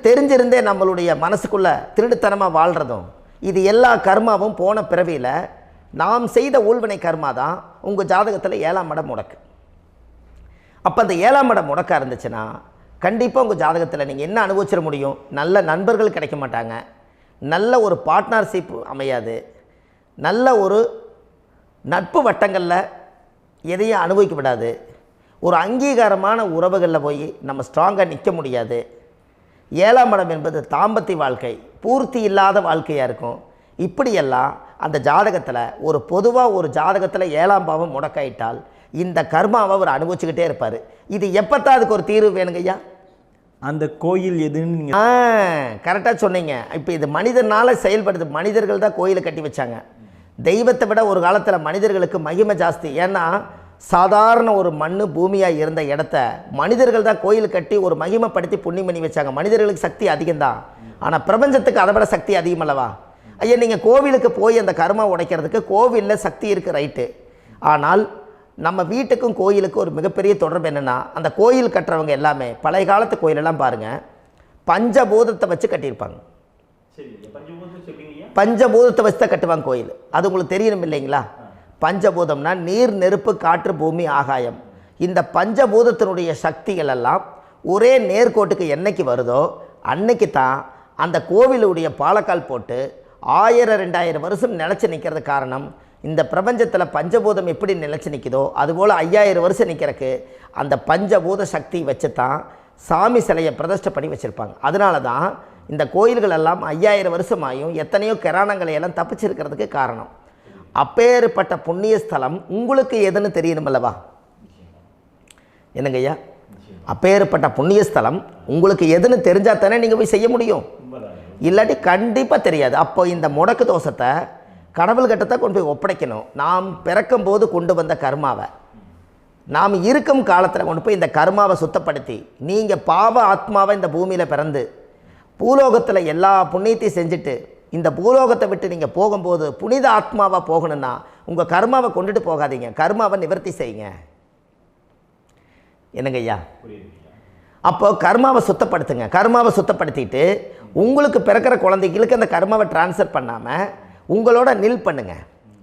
A: தெரிஞ்சிருந்தே நம்மளுடைய மனசுக்குள்ளே திருடுத்தனமாக வாழ்கிறதும், இது எல்லா கர்மாவும் போன பிறவியில் நாம் செய்த ஊழ்வினை கர்மா தான் உங்கள் ஜாதகத்தில் 7ஆம் இடம் முடக்கு. அப்போ அந்த 7ஆம் இடம் முடக்கா இருந்துச்சுன்னா கண்டிப்பாக உங்கள் ஜாதகத்தில் நீங்கள் என்ன அனுபவிச்சிட முடியும்? நல்ல நண்பர்கள் கிடைக்க மாட்டாங்க, நல்ல ஒரு பார்ட்னர்ஷிப் அமையாது, நல்ல ஒரு நட்பு வட்டங்களில் எதையும் அனுபவிக்க விடாது, ஒரு அங்கீகாரமான உறவுகளில் போய் நம்ம ஸ்ட்ராங்காக நிற்க முடியாது. 7ஆம் இடம் என்பது தாம்பத்திய வாழ்க்கை, பூர்த்தி இல்லாத வாழ்க்கையாக இருக்கும். இப்படியெல்லாம் அந்த ஜாதகத்தில் ஒரு பொதுவாக ஒரு ஜாதகத்தில் 7ஆம் பாவம் முடக்காயிட்டால் இந்த கர்மாவை அவர் அனுபவிச்சுக்கிட்டே இருப்பார். இது எப்போத்தான் அதுக்கு ஒரு தீர்வு வேணுங்கய்யா?
B: அந்த கோயில் எதுன்னு நீங்கள்
A: கரெக்டாக சொன்னீங்க. இப்போ இது மனிதனால் செயல்படுது. மனிதர்கள் தான் கோயிலை கட்டி வச்சாங்க. தெய்வத்தை விட ஒரு காலத்தில் மனிதர்களுக்கு மகிமை ஜாஸ்தி. ஏன்னா சாதாரண ஒரு மண் பூமியாக இருந்த இடத்த மனிதர்கள் தான் கோயில் கட்டி ஒரு மகிமைப்படுத்தி புண்ணியம் பண்ணி வச்சாங்க. மனிதர்களுக்கு சக்தி அதிகம்தான், ஆனால் பிரபஞ்சத்துக்கு அதை விட சக்தி அதிகம் அல்லவா? ஐயா, நீங்கள் கோவிலுக்கு போய் அந்த கர்மா உடைக்கிறதுக்கு கோவிலில் சக்தி இருக்குது, ரைட்டு. ஆனால் நம்ம வீட்டுக்கும் கோயிலுக்கும் ஒரு மிகப்பெரிய தொடர்பு என்னென்னா, அந்த கோயில் கட்டுறவங்க எல்லாமே பழைய காலத்து கோயிலெல்லாம் பாருங்கள், பஞ்சபூதத்தை வச்சு கட்டியிருப்பாங்க. பஞ்சபூதத்தை வச்சு தான் கட்டுவாங்க கோயில். அது உங்களுக்கு தெரியணும் இல்லைங்களா? பஞ்சபூதம்னா நீர், நெருப்பு, காற்று, பூமி, ஆகாயம். இந்த பஞ்சபூதத்தினுடைய சக்திகள் எல்லாம் ஒரே நேர்கோட்டுக்கு என்னைக்கு வருதோ அன்னைக்கு தான் அந்த கோவிலுடைய பாலக்கால் போட்டு 1000-2000 வருஷம் நிலச்சி நிற்கிறது. காரணம், இந்த பிரபஞ்சத்தில் பஞ்சபூதம் எப்படி நிலச்சி நிற்குதோ அதுபோல் 5000 வருஷம் நிற்கிறதுக்கு அந்த பஞ்சபூத சக்தி வச்சு தான் சாமி சிலையை பிரதிஷ்டை பண்ணி வச்சுருப்பாங்க. அதனால தான் இந்த கோயில்கள் எல்லாம் 5000 வருஷமாயும் எத்தனையோ கிராணங்களை எல்லாம் தப்பிச்சிருக்கிறதுக்கு காரணம். அப்பேற்பட்ட புண்ணிய ஸ்தலம் உங்களுக்கு எதுன்னு தெரியணும் அல்லவா? என்னங்க ஐயா? அப்பேற்பட்ட புண்ணிய ஸ்தலம் உங்களுக்கு எதுன்னு தெரிஞ்சால் தானே நீங்கள் போய் செய்ய முடியும், இல்லாட்டி கண்டிப்பாக தெரியாது. அப்போ இந்த முடக்கு தோஷத்தை கடவுள்கிட்ட கொண்டு போய் ஒப்படைக்கணும். நாம் பிறக்கும் போது கொண்டு வந்த கர்மாவை நாம் இருக்கும் காலத்தில் கொண்டு போய் இந்த கர்மாவை சுத்தப்படுத்தி, நீங்கள் பாவ ஆத்மாவை இந்த பூமியில் பிறந்து பூலோகத்தில் எல்லா புண்ணியத்தையும் செஞ்சுட்டு இந்த பூலோகத்தை விட்டு நீங்கள் போகும்போது புனித ஆத்மாவாக போகணுன்னா உங்கள் கர்மாவை கொண்டுட்டு போகாதீங்க, கர்மாவை நிவர்த்தி செய்யுங்க. என்னங்க ஐயா? அப்போ கர்மாவை சுத்தப்படுத்துங்க. கர்மாவை சுத்தப்படுத்திட்டு உங்களுக்கு பிறக்கிற குழந்தைகளுக்கு அந்த கர்மாவை டிரான்ஸ்ஃபர் பண்ணாமல் உங்களோட நில் பண்ணுங்க.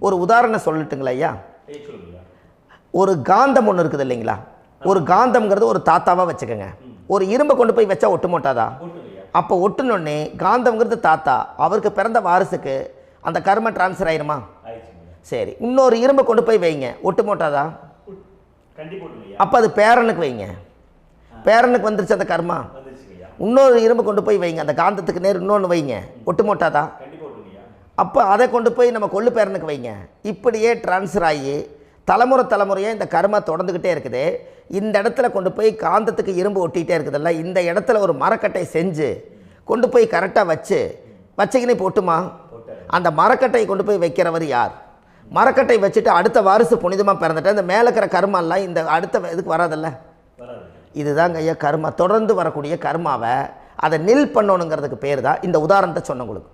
A: ஒரு உதாரணம் சொல்லட்டுங்களா ஐயா? ஒரு காந்தம் ஒன்று இருக்குது இல்லைங்களா? ஒரு காந்தம்ங்கிறது ஒரு தாத்தாவாக வச்சுக்கோங்க. ஒரு இரும்பை கொண்டு போய் வச்சா ஒட்டு மோட்டாதா? அப்போ ஒட்டுனோடனே காந்தம்ங்கிறது தாத்தா, அவருக்கு பிறந்த வாரிசுக்கு அந்த கர்ம டிரான்ஸ்ஃபர் ஆயிருமா? சரி, இன்னொரு இரும்பை கொண்டு போய் வைங்க, ஒட்டு மோட்டாதா? அப்போ அது பேரனுக்கு வைங்க, பேரனுக்கு வந்துருச்சு அந்த கர்மா. இன்னொரு இரும்பை கொண்டு போய் வைங்க, அந்த காந்தத்துக்கு நேர் இன்னொன்று வைங்க, ஒட்டு மோட்டாதா? அப்போ அதை கொண்டு போய் நம்ம கொள்ளு பேரனுக்கு வைங்க. இப்படியே டிரான்ஸ்ஃபர் ஆகி தலைமுறையாக இந்த கர்மா தொடர்ந்துக்கிட்டே இருக்குது. இந்த இடத்துல கொண்டு போய் காந்தத்துக்கு இரும்பு ஒட்டிகிட்டே இருக்குதுல்ல, இந்த இடத்துல ஒரு மரக்கட்டை செஞ்சு கொண்டு போய் கரெக்டாக வச்சுக்கினே போட்டுமா? அந்த மரக்கட்டையை கொண்டு போய் வைக்கிறவர் யார்? மரக்கட்டை வச்சுட்டு அடுத்த வாரிசு புனிதமாக பிறந்துட்டு அந்த மேலே இருக்கிற கர்மாலாம் இந்த அடுத்த இதுக்கு வராதில்ல. இதுதாங்க ஐயா கர்மா. தொடர்ந்து வரக்கூடிய கர்மாவை அதை நில் பண்ணணுங்கிறதுக்கு பேர் தான் இந்த உதாரணத்தை சொன்னவங்களுக்கு.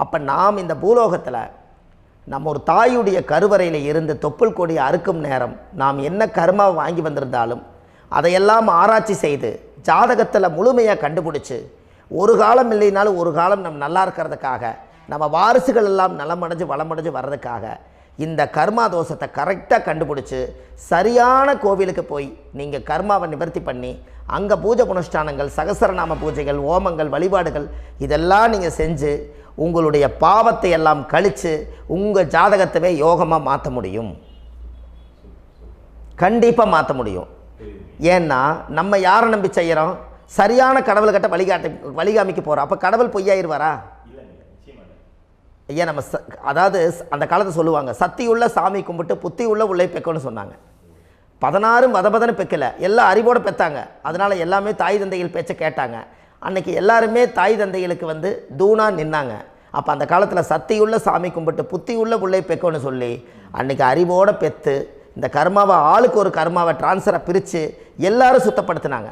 A: அப்போ நாம் இந்த பூலோகத்தில் நம்ம ஒரு தாயுடைய கருவறையில் இருந்து தொப்புள் கொடி அறுக்கும் நேரம் நாம் என்ன கர்மாவை வாங்கி வந்திருந்தாலும் அதையெல்லாம் ஆராய்ச்சி செய்து ஜாதகத்தில் முழுமையாக கண்டுபிடிச்சி ஒரு காலம் இல்லைனாலும் ஒரு காலம் நம்ம நல்லா இருக்கிறதுக்காக, நம்ம வாரிசுகள் எல்லாம் நலமடைஞ்சு வளமடைஞ்சு வர்றதுக்காக இந்த கர்மா தோஷத்தை கரெக்டாக கண்டுபிடிச்சி சரியான கோவிலுக்கு போய் நீங்கள் கர்மாவை நிவர்த்தி பண்ணி அங்கே பூஜை புனஸ்தானங்கள், சகசரநாம பூஜைகள், ஓமங்கள், வழிபாடுகள் இதெல்லாம் நீங்கள் செஞ்சு உங்களுடைய பாவத்தை எல்லாம் கழித்து உங்கள் ஜாதகத்தவே யோகமாக மாற்ற முடியும். கண்டிப்பாக மாற்ற முடியும். ஏன்னா நம்ம யாரை நம்பி செய்கிறோம்? சரியான கடவுள்கிட்ட வழிகாமிக்க போகிறோம். அப்போ கடவுள் பொய்யாயிருவாரா? ஐயா நம்ம அதாவது அந்த காலத்தை சொல்லுவாங்க, சத்தியுள்ள சாமி கும்பிட்டு புத்தி உள்ள உள்ளே பெக்கணும்னு சொன்னாங்க. 16 வதபதன்னு பெக்கலை, எல்லாம் அறிவோடு பெற்றாங்க. அதனால் எல்லாமே தாய் தந்தைகள் பேச்சை கேட்டாங்க. அன்றைக்கி எல்லாருமே தாய் தந்தைகளுக்கு தூணாக நின்னாங்க. அப்போ அந்த காலத்தில் சத்தியுள்ள சாமி கும்பிட்டு புத்தி உள்ள உள்ளே பெக்கணும்னு சொல்லி அன்றைக்கி அறிவோடு பெற்று இந்த கர்மாவை ஆளுக்கு ஒரு கர்மாவை டிரான்ஸ்ஃபரை பிரித்து எல்லாரும் சுத்தப்படுத்தினாங்க.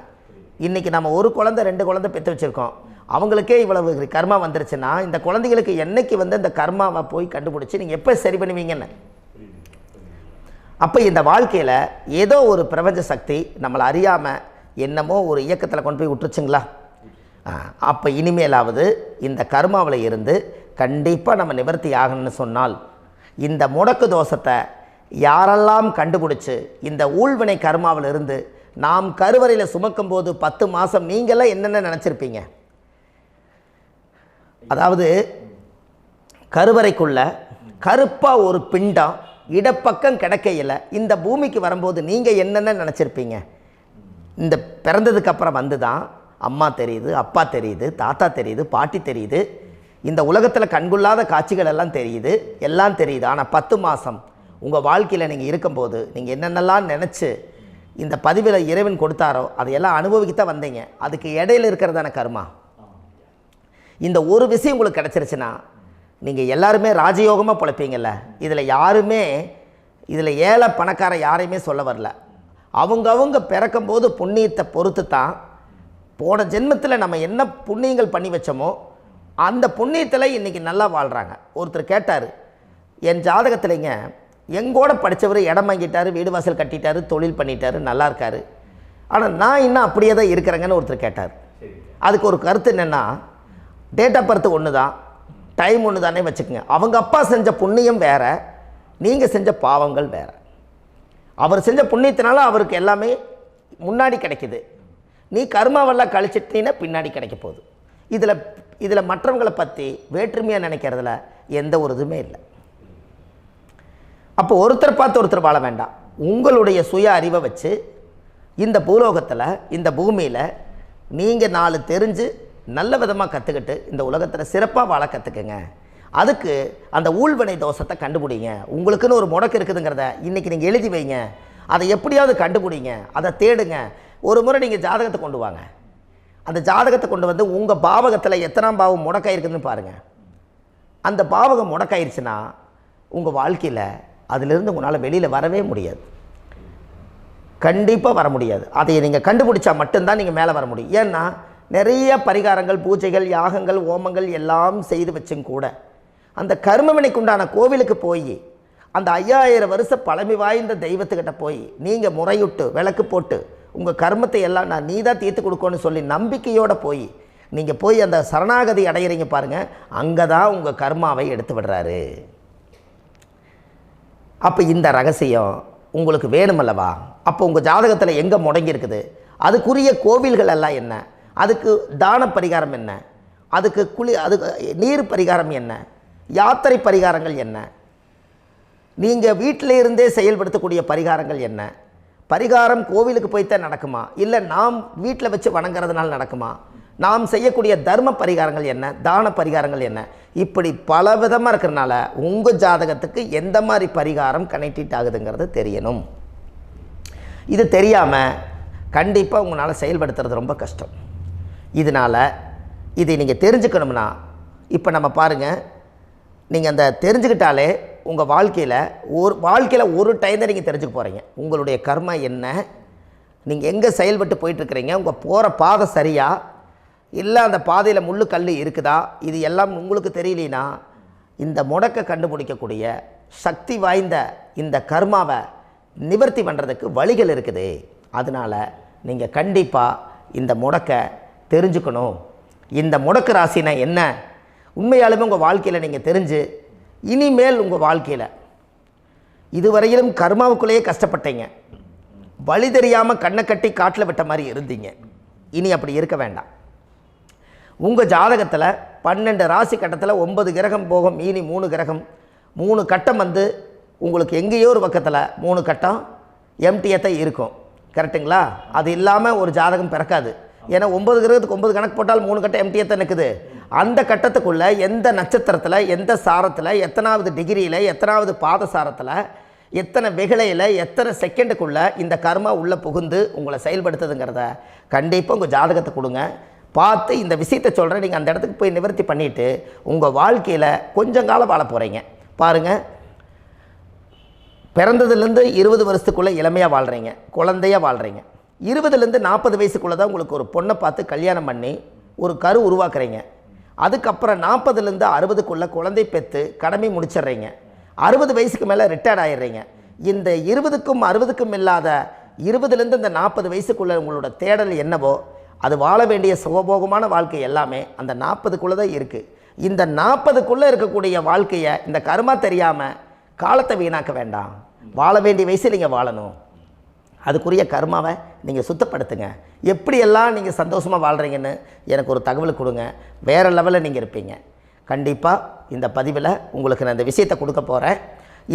A: இன்றைக்கி நம்ம ஒரு குழந்தை 2 குழந்தை பெற்று வச்சுருக்கோம். அவங்களுக்கே இவ்வளவு கர்மா வந்துருச்சுன்னா இந்த குழந்தைகளுக்கு என்னைக்கு இந்த கர்மாவை போய் கண்டுபிடிச்சி நீங்கள் எப்போ சரி பண்ணுவீங்கன்னு. அப்போ இந்த வாழ்க்கையில் ஏதோ ஒரு பிரபஞ்ச சக்தி நம்மளை அறியாமல் என்னமோ ஒரு இயக்கத்தில் கொண்டு போய் விட்டுருச்சுங்களா? அப்போ இனிமேலாவது இந்த கர்மாவில் இருந்து கண்டிப்பாக நம்ம நிவர்த்தி ஆகணும்னு சொன்னால் இந்த முடக்கு தோஷத்தை யாரெல்லாம் கண்டுபிடிச்சி இந்த ஊழ்வினை கர்மாவில் இருந்து நாம் கருவறையில் சுமக்கும் போது 10 மாதம் நீங்களாம் என்னென்ன நினச்சிருப்பீங்க? அதாவது கருவறைக்குள்ள கருப்பாக ஒரு பிண்டம் இடப்பக்கம் கிடக்கையில் இந்த பூமிக்கு வரும்போது நீங்கள் என்னென்ன நினச்சிருப்பீங்க? இந்த பிறந்ததுக்கு அப்புறம் வந்து தான் அம்மா தெரியுது, அப்பா தெரியுது, தாத்தா தெரியுது, பாட்டி தெரியுது, இந்த உலகத்தில் கண்கொள்ளாத காட்சிகள் எல்லாம் தெரியுது, எல்லாம் தெரியுது. ஆனால் 10 மாதம் உங்கள் வாழ்க்கையில் நீங்கள் இருக்கும்போது நீங்கள் என்னென்னலாம் நினச்சி இந்த பதிவில் இறைவன் கொடுத்தாரோ அதையெல்லாம் அனுபவிக்கத்தான் வந்தீங்க. அதுக்கு இடையில இருக்கிறதான கர்மா. இந்த ஒரு விஷயம் உங்களுக்கு கிடச்சிருச்சுன்னா நீங்கள் எல்லாருமே ராஜயோகமாக பிழைப்பீங்கள்ல. இதில் ஏழை பணக்கார யாரையுமே சொல்ல வரல. அவங்க பிறக்கும்போது புண்ணியத்தை பொறுத்து தான் போன ஜென்மத்தில் நம்ம என்ன புண்ணியங்கள் பண்ணி வச்சோமோ அந்த புண்ணியத்தில் இன்றைக்கி நல்லா வாழ்கிறாங்க. ஒருத்தர் கேட்டார், என் ஜாதகத்தில்ங்க எங்கூட படித்தவர் இடம் வாங்கிட்டார், வீடு வாசல் கட்டிட்டார், தொழில் பண்ணிட்டார், நல்லா இருக்கார், ஆனால் நான் இன்னும் அப்படியே தான் இருக்கிறேங்கன்னு ஒருத்தர் கேட்டார். அதுக்கு ஒரு கருத்து என்னென்னா, டேட் ஆஃப் பர்த் ஒன்று தான், டைம் ஒன்று தானே வச்சுக்கோங்க. அவங்க அப்பா செஞ்ச புண்ணியம் வேறு, நீங்கள் செஞ்ச பாவங்கள் வேறு. அவர் செஞ்ச புண்ணியத்தினால அவருக்கு எல்லாமே முன்னாடி கிடைக்கிது. நீ கர்மாவெல்லாம் கழிச்சிட்டீங்கன்னா பின்னாடி கிடைக்க போகுது. இதில் மற்றவங்களை பற்றி வேற்றுமையாக நினைக்கிறதுல எந்த ஒரு இதுவுமே இல்லை. அப்போ ஒருத்தர் பார்த்து ஒருத்தர் வாழ வேண்டாம். உங்களுடைய சுய அறிவை வச்சு இந்த பூலோகத்தில் இந்த பூமியில் நீங்கள் 4 தெரிஞ்சு நல்ல விதமாக கற்றுக்கிட்டு இந்த உலகத்தில் சிறப்பாக வாழ கற்றுக்குங்க. அதுக்கு அந்த ஊழ்வினை தோஷத்தை கண்டுபிடிங்க. உங்களுக்குன்னு ஒரு முடக்கு இருக்குதுங்கிறத இன்றைக்கி நீங்கள் எழுதி வைங்க. அதை எப்படியாவது கண்டுபிடிங்க, அதை தேடுங்க. ஒரு முறை நீங்கள் ஜாதகத்தை கொண்டு வாங்க. அந்த ஜாதகத்தை கொண்டு வந்து உங்கள் பாவகத்தில் எத்தனாம் பாவம் முடக்காயிருக்குதுன்னு பாருங்கள். அந்த பாவகம் முடக்காயிருச்சுன்னா உங்கள் வாழ்க்கையில் அதிலிருந்து உங்களால் வெளியில் வரவே முடியாது, கண்டிப்பாக வர முடியாது. அதை நீங்கள் கண்டுபிடிச்சா மட்டும்தான் நீங்கள் மேலே வர முடியும். ஏன்னா நிறைய பரிகாரங்கள், பூஜைகள், யாகங்கள், ஓமங்கள் எல்லாம் செய்து வச்சும் கூட அந்த கர்மவினைக்கு உண்டான கோவிலுக்கு போய் அந்த 5000 வருஷ பழமை வாய்ந்த தெய்வத்துக்கிட்ட போய் நீங்கள் முறையிட்டு விளக்கு போட்டு உங்கள் கர்மத்தை எல்லாம் நான் நீ தான் தீர்த்து கொடுக்கணும்னு சொல்லி நம்பிக்கையோடு நீங்கள் போய் அந்த சரணாகதி அடையிறீங்க பாருங்கள், அங்கே தான் உங்கள் கர்மாவை எடுத்து விடுறாரு. அப்போ இந்த ரகசியம் உங்களுக்கு வேணுமல்லவா? அப்போ உங்கள் ஜாதகத்தில் எங்கே முடங்கி இருக்குது, அதுக்குரிய கோவில்கள் எல்லாம் என்ன, அதுக்கு தான பரிகாரம் என்ன, அதுக்கு நீர் பரிகாரம் என்ன, யாத்திரை பரிகாரங்கள் என்ன, நீங்கள் வீட்டில் இருந்தே செயல்படுத்தக்கூடிய பரிகாரங்கள் என்ன, பரிகாரம் கோவிலுக்கு போய்த்தான் நடக்குமா, இல்லை நாம் வீட்டில் வச்சு வணங்குறதுனால நடக்குமா, நாம் செய்யக்கூடிய தர்ம பரிகாரங்கள் என்ன, தான பரிகாரங்கள் என்ன, இப்படி பல விதமாக இருக்கிறனால உங்கள் ஜாதகத்துக்கு எந்த மாதிரி பரிகாரம் கனெக்ட் ஆகுதுங்கிறது தெரியணும். இது தெரியாமல் கண்டிப்பாக உங்களால் செயல்படுத்துறது ரொம்ப கஷ்டம். இதனால் இதை நீங்கள் தெரிஞ்சுக்கணும்னா இப்போ நம்ம பாருங்கள், நீங்கள் அந்த தெரிஞ்சுக்கிட்டாலே உங்கள் வாழ்க்கையில் ஒரு டைம் தான் நீங்கள் தெரிஞ்சுக்க போகிறீங்க. உங்களுடைய கர்மா என்ன, நீங்கள் எங்கே செயல்பட்டு போயிட்டுருக்கிறீங்க, உங்கள் போகிற பாதை சரியா இல்லை அந்த பாதையில் முள்ளு கல் இருக்குதா, இது எல்லாம் உங்களுக்கு தெரியலனா இந்த முடக்கை கண்டுபிடிக்கக்கூடிய சக்தி வாய்ந்த இந்த கர்மாவை நிவர்த்தி பண்ணுறதுக்கு வழிகள் இருக்குது. அதனால் நீங்கள் கண்டிப்பாக இந்த முடக்கை தெரிஞ்சுக்கணும். இந்த முடக்கு ராசினா என்ன உண்மையாலுமே உங்கள் வாழ்க்கையில் நீங்கள் தெரிஞ்சு இனிமேல் உங்கள் வாழ்க்கையில் இதுவரையிலும் கர்மாவுக்குள்ளேயே கஷ்டப்பட்டீங்க, வழி தெரியாமல் கண்ணை கட்டி காட்டில் விட்ட மாதிரி இருந்தீங்க. இனி அப்படி இருக்க வேண்டாம். உங்கள் ஜாதகத்தில் 12 ராசி கட்டத்தில் 9 கிரகம் போகும், மீனி 3 கிரகம், 3 கட்டம் வந்து உங்களுக்கு எங்கேயோ ஒரு பக்கத்தில் 3 கட்டம் எம்டியாக தான் இருக்கும். கரெக்டுங்களா? அது இல்லாமல் ஒரு ஜாதகம் பிறக்காது. ஏன்னா 9 கிரகத்துக்கு 9 கணக்கு போட்டால் 3 கட்டம் எம்டியாக தான் நிற்குது. அந்த கட்டத்துக்குள்ளே எந்த நட்சத்திரத்தில், எந்த சாரத்தில், எத்தனாவது டிகிரியில், எத்தனாவது பாதசாரத்தில், எத்தனை வெகுளையில், எத்தனை செகண்டுக்குள்ளே இந்த கர்மா உள்ளே புகுந்து உங்களை செயல்படுத்துதுங்கிறத கண்டிப்பாக உங்கள் ஜாதகத்தை கொடுங்க. பார்த்து இந்த விஷயத்தை சொல்கிறேன், நீங்கள் அந்த இடத்துக்கு போய் நிவர்த்தி பண்ணிவிட்டு உங்கள் வாழ்க்கையில் கொஞ்சம் காலம் வாழ போகிறீங்க. பாருங்கள், பிறந்ததுலேருந்து 20 வருஷத்துக்குள்ளே இளமையாக வாழ்கிறீங்க, குழந்தையாக வாழ்கிறீங்க. 20லேருந்து 40 வயசுக்குள்ளே தான் உங்களுக்கு ஒரு பொண்ணை பார்த்து கல்யாணம் பண்ணி ஒரு கரு உருவாக்குறீங்க. அதுக்கப்புறம் 40லேருந்து 60க்குள்ளே குழந்தை பெற்று கடமை முடிச்சிடுறீங்க. 60 வயசுக்கு மேலே ரிட்டையர்ட் ஆகிடுறீங்க. இந்த 20க்கும் 60க்கும் இல்லாத 20லேருந்து இந்த 40 வயசுக்குள்ளே உங்களோட தேடல் என்னவோ அது வாழ வேண்டிய சுகபோகமான வாழ்க்கை எல்லாமே அந்த 40க்குள்ளே தான் இருக்குது. இந்த 40க்குள்ளே இருக்கக்கூடிய வாழ்க்கையை இந்த கர்மா தெரியாமல் காலத்தை வீணாக்க வேண்டாம். வாழ வேண்டிய வயசில் நீங்கள் வாழணும். அதுக்குரிய கர்மாவை நீங்கள் சுத்தப்படுத்துங்க. எப்படியெல்லாம் நீங்கள் சந்தோஷமாக வாழ்கிறீங்கன்னு எனக்கு ஒரு தகவல் கொடுங்க. வேறு லெவலில் நீங்கள் இருப்பீங்க. கண்டிப்பாக இந்த பதிவில் உங்களுக்கு நான் இந்த விஷயத்தை கொடுக்க போகிறேன்.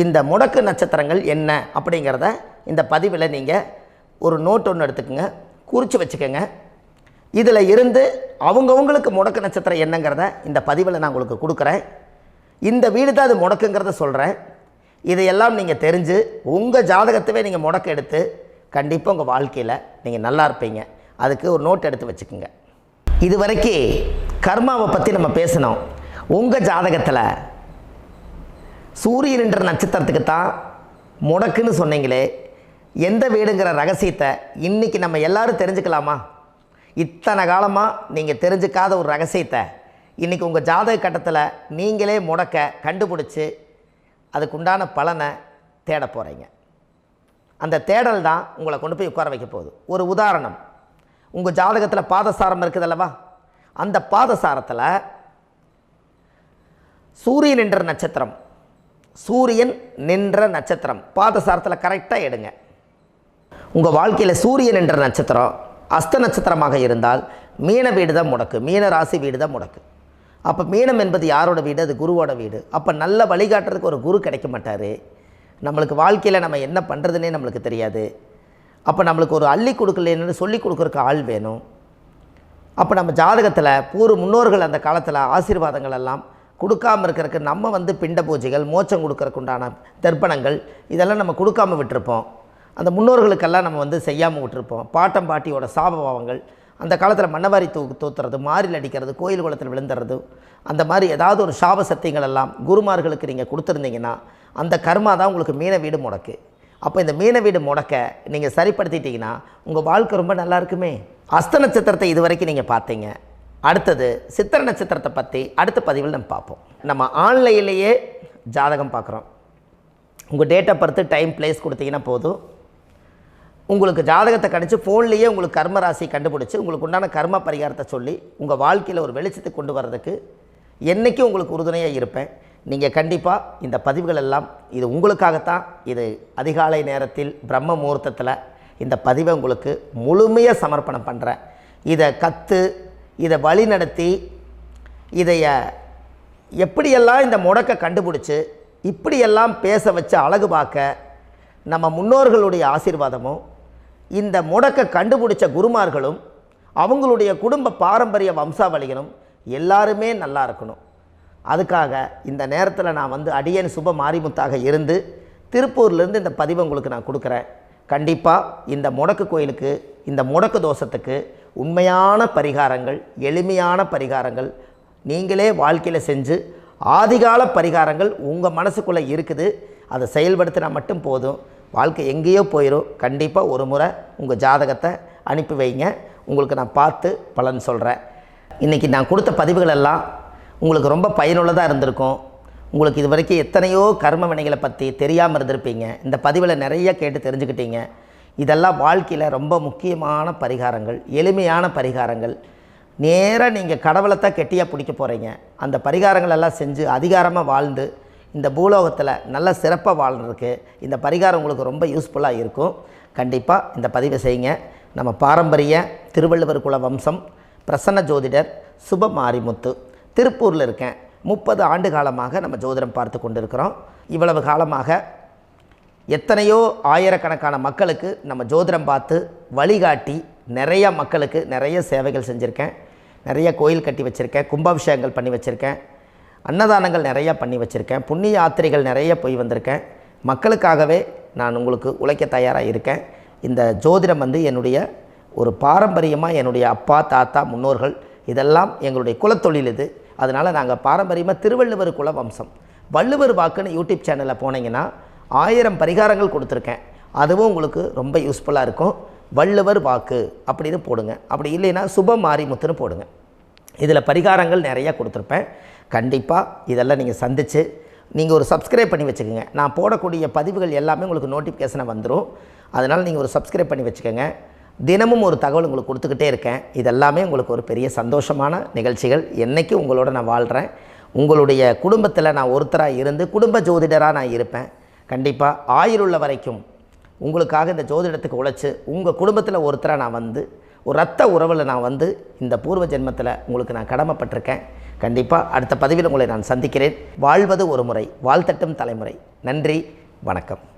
A: இந்த முடக்கு நட்சத்திரங்கள் என்ன அப்படிங்கிறத இந்த பதிவில் நீங்கள் ஒரு நோட் ஒன்று எடுத்துக்கோங்க, குறித்து வச்சுக்கோங்க. இதில் இருந்து அவங்கவுங்களுக்கு முடக்கு நட்சத்திரம் என்னங்கிறத இந்த பதிவில் நான் உங்களுக்கு கொடுக்குறேன். இந்த வீடு தான் அது முடக்குங்கிறத சொல்கிறேன். இதையெல்லாம் நீங்கள் தெரிஞ்சு உங்கள் ஜாதகத்தவே நீங்கள் முடக்கு எடுத்து கண்டிப்பாக உங்கள் வாழ்க்கையில் நீங்கள் நல்லா இருப்பீங்க. அதுக்கு ஒரு நோட் எடுத்து வச்சுக்கோங்க. இது வரைக்கும் கர்மாவை பற்றி நம்ம பேசினோம். உங்கள் ஜாதகத்தில் சூரியன் என்ற நட்சத்திரத்துக்கு தான் முடக்குன்னு சொன்னீங்களே, எந்த வீடுங்கிற ரகசியத்தை இன்றைக்கி நம்ம எல்லோரும் தெரிஞ்சுக்கலாமா? இத்தனை காலமாக நீங்கள் தெரிஞ்சுக்காத ஒரு ரகசியத்தை இன்றைக்கி உங்கள் ஜாதக கட்டத்தில் நீங்களே முடக்க கண்டுபிடிச்சி அதுக்குண்டான பலனை தேட போகிறீங்க. அந்த தேடல் தான் உங்களை கொண்டு போய் உட்கார வைக்க போகுது. ஒரு உதாரணம், உங்கள் ஜாதகத்தில் பாதசாரம் இருக்குது அல்லவா? அந்த பாதசாரத்தில் சூரியன் என்ற நட்சத்திரம், சூரியன் நின்ற நட்சத்திரம் பாதசாரத்தில் கரெக்டாக எடுங்க. உங்கள் வாழ்க்கையில் சூரியன் என்ற நட்சத்திரம் அஸ்த நட்சத்திரமாக இருந்தால் மீன வீடு தான் முடக்கு, மீன ராசி வீடு தான் முடக்கு. அப்போ மீனம் என்பது யாரோட வீடு? அது குருவோட வீடு. அப்போ நல்ல வழிகாட்டுறதுக்கு ஒரு குரு கிடைக்க மாட்டார். நம்மளுக்கு வாழ்க்கையில் நம்ம என்ன பண்ணுறதுனே நம்மளுக்கு தெரியாது. அப்போ நம்மளுக்கு ஒரு அள்ளி கொடுக்கலன்னு சொல்லி கொடுக்குறக்கு ஆள் வேணும். அப்போ நம்ம ஜாதகத்தில் முன்னோர்கள் அந்த காலத்தில் ஆசீர்வாதங்கள் எல்லாம் கொடுக்காமல் இருக்கிறதுக்கு நம்ம பிண்ட பூஜைகள், மோட்சம் கொடுக்கறதுக்கு உண்டான தர்ப்பணங்கள் இதெல்லாம் நம்ம கொடுக்காமல் விட்டுருப்போம். அந்த முன்னோர்களுக்கெல்லாம் நம்ம செய்யாமல் விட்டுருப்போம். பாட்டம் பாட்டியோட சாபபாவங்கள், அந்த காலத்தில் மண்ணவாரி தூத்துறது, மாறில் அடிக்கிறது, கோயில் குளத்தில் விழுந்துறது, அந்த மாதிரி ஏதாவது ஒரு சாப சத்தியங்கள் எல்லாம் குருமார்களுக்கு நீங்கள் கொடுத்துருந்தீங்கன்னா அந்த கர்மா தான் உங்களுக்கு மீன வீடு முடக்கு. அப்போ இந்த மீன வீடு முடக்க நீங்கள் சரிப்படுத்திட்டீங்கன்னா உங்கள் வாழ்க்கை ரொம்ப நல்லா இருக்குமே. அஸ்த நட்சத்திரத்தை இது வரைக்கும் நீங்கள் பார்த்தீங்க. அடுத்தது சித்திரை நட்சத்திரத்தை பற்றி அடுத்த பதிவில் நம்ம பார்ப்போம். நம்ம ஆன்லைன்லேயே ஜாதகம் பார்க்குறோம். உங்கள் date of birth, time, place கொடுத்தீங்கன்னா போதும். உங்களுக்கு ஜாதகத்தை கணிச்சு ஃபோன்லேயே உங்களுக்கு கர்ம ராசி கண்டுபிடிச்சி உங்களுக்கு உண்டான கர்ம பரிகாரத்தை சொல்லி உங்கள் வாழ்க்கையில் ஒரு வெளிச்சத்தை கொண்டு வர்றதுக்கு என்றைக்கும் உங்களுக்கு உறுதுணையாக இருப்பேன். நீங்கள் கண்டிப்பாக இந்த பதிவுகள் எல்லாம் இது உங்களுக்காகத்தான். இது அதிகாலை நேரத்தில் பிரம்ம முகூர்த்தத்தில் இந்த பதிவை உங்களுக்கு முழுமையாக சமர்ப்பணம் பண்ணுறேன். இதை கற்று, இதை வழி நடத்தி, இதைய எப்படியெல்லாம் இந்த முடக்கை கண்டுபிடிச்சி இப்படியெல்லாம் பேச வச்சு அழகு பார்க்க நம்ம முன்னோர்களுடைய ஆசீர்வாதமும், இந்த முடக்கை கண்டுபிடிச்ச குருமார்களும், அவங்களுடைய குடும்ப பாரம்பரிய வம்சாவளிகளும் எல்லாருமே நல்லா இருக்கணும். அதுக்காக இந்த நேரத்தில் நான் அடியேன் சுப மாரிமுத்தாக இருந்து திருப்பூர்லேருந்து இந்த பதிவை உங்களுக்கு நான் கொடுக்குறேன். கண்டிப்பாக இந்த முடக்கு கோயிலுக்கு, இந்த முடக்கு தோஷத்துக்கு உண்மையான பரிகாரங்கள், எளிமையான பரிகாரங்கள் நீங்களே வாழ்க்கையில் செஞ்சு ஆதிகால பரிகாரங்கள் உங்கள் மனசுக்குள்ளே இருக்குது. அதை செயல்படுத்தினா மட்டும் போதும், வாழ்க்கை எங்கேயோ போயிடும். கண்டிப்பாக ஒரு முறை உங்கள் ஜாதகத்தை அனுப்பி வைங்க, உங்களுக்கு நான் பார்த்து பலன் சொல்கிறேன். இன்றைக்கி நான் கொடுத்த பதிவுகள் எல்லாம் உங்களுக்கு ரொம்ப பயனுள்ளதாக இருந்திருக்கும். உங்களுக்கு இது வரைக்கும் எத்தனையோ கர்ம வினைகளை பற்றி தெரியாமல் இருந்திருப்பீங்க. இந்த பதிவில் நிறைய கேட்டு தெரிஞ்சுக்கிட்டீங்க. இதெல்லாம் வாழ்க்கையில் ரொம்ப முக்கியமான பரிகாரங்கள், எளிமையான பரிகாரங்கள். நேராக நீங்கள் கடவுளைத்தான் கெட்டியாக பிடிக்க போகிறீங்க. அந்த பரிகாரங்கள் எல்லாம் செஞ்சு அதிகாரமாக வாழ்ந்து இந்த பூலோகத்தில் நல்ல சிறப்பாக வாழ்கிறதுக்கு இந்த பரிகாரம் உங்களுக்கு ரொம்ப யூஸ்ஃபுல்லாக இருக்கும். கண்டிப்பாக இந்த பதிவை செய்யுங்க. நம்ம பாரம்பரிய திருவள்ளுவர் குல வம்சம், பிரசன்ன ஜோதிடர் சுப மாரிமுத்து, திருப்பூரில் இருக்கேன். 30 ஆண்டு காலமாக நம்ம ஜோதிடம் பார்த்து கொண்டிருக்கிறோம். இவ்வளவு காலமாக எத்தனையோ ஆயிரக்கணக்கான மக்களுக்கு நம்ம ஜோதிடம் பார்த்து வழிகாட்டி நிறைய மக்களுக்கு நிறைய சேவைகள் செஞ்சுருக்கேன். நிறைய கோயில் கட்டி வச்சுருக்கேன், கும்பாபிஷேகங்கள் பண்ணி வச்சுருக்கேன், அன்னதானங்கள் நிறையா பண்ணி வச்சுருக்கேன், புண்ணிய யாத்திரைகள் நிறைய போய் வந்திருக்கேன். மக்களுக்காகவே நான் உங்களுக்கு உழைக்க தயாராக இருக்கேன். இந்த ஜோதிடம் என்னுடைய ஒரு பாரம்பரியமாக, என்னுடைய அப்பா தாத்தா முன்னோர்கள் இதெல்லாம் எங்களுடைய குலத்தொழில் இது. அதனால் நாங்கள் பாரம்பரியமாக திருவள்ளுவர் குல வம்சம். வள்ளுவர் வாக்குன்னு யூடியூப் சேனலில் போனீங்கன்னா 1000 பரிகாரங்கள் கொடுத்துருக்கேன். அதுவும் உங்களுக்கு ரொம்ப யூஸ்ஃபுல்லாக இருக்கும். வள்ளுவர் வாக்கு அப்படின்னு போடுங்க, அப்படி இல்லைன்னா சுப மாரிமுத்துன்னு போடுங்க. இதில் பரிகாரங்கள் நிறையா கொடுத்துருப்பேன். கண்டிப்பாக இதெல்லாம் நீங்கள் சந்தித்து நீங்கள் ஒரு சப்ஸ்கிரைப் பண்ணி வச்சுக்கோங்க. நான் போடக்கூடிய பதிவுகள் எல்லாமே உங்களுக்கு நோட்டிஃபிகேஷனாக வந்துடும். அதனால் நீங்கள் ஒரு சப்ஸ்கிரைப் பண்ணி வச்சுக்கோங்க. தினமும் ஒரு தகவல் உங்களுக்கு கொடுத்துக்கிட்டே இருக்கேன். இதெல்லாமே உங்களுக்கு ஒரு பெரிய சந்தோஷமான நிகழ்ச்சிகள். என்றைக்கும் உங்களோட நான் வாழ்கிறேன். உங்களுடைய குடும்பத்தில் நான் ஒருத்தராக இருந்து குடும்ப ஜோதிடராக நான் இருப்பேன். கண்டிப்பாக ஆயுளுள்ள வரைக்கும் உங்களுக்காக இந்த ஜோதிடத்துக்கு உழைச்சி உங்கள் குடும்பத்தில் ஒருத்தராக நான் வந்து ஒரு ரத்த உறவில் நான் வந்து இந்த பூர்வ ஜென்மத்தில் உங்களுக்கு நான் கடமைப்பட்டிருக்கேன். கண்டிப்பாக அடுத்த பதிவில் உங்களை நான் சந்திக்கிறேன். வாழ்வது ஒரு முறை, வாழ்த்தட்டும் தலைமுறை. நன்றி, வணக்கம்.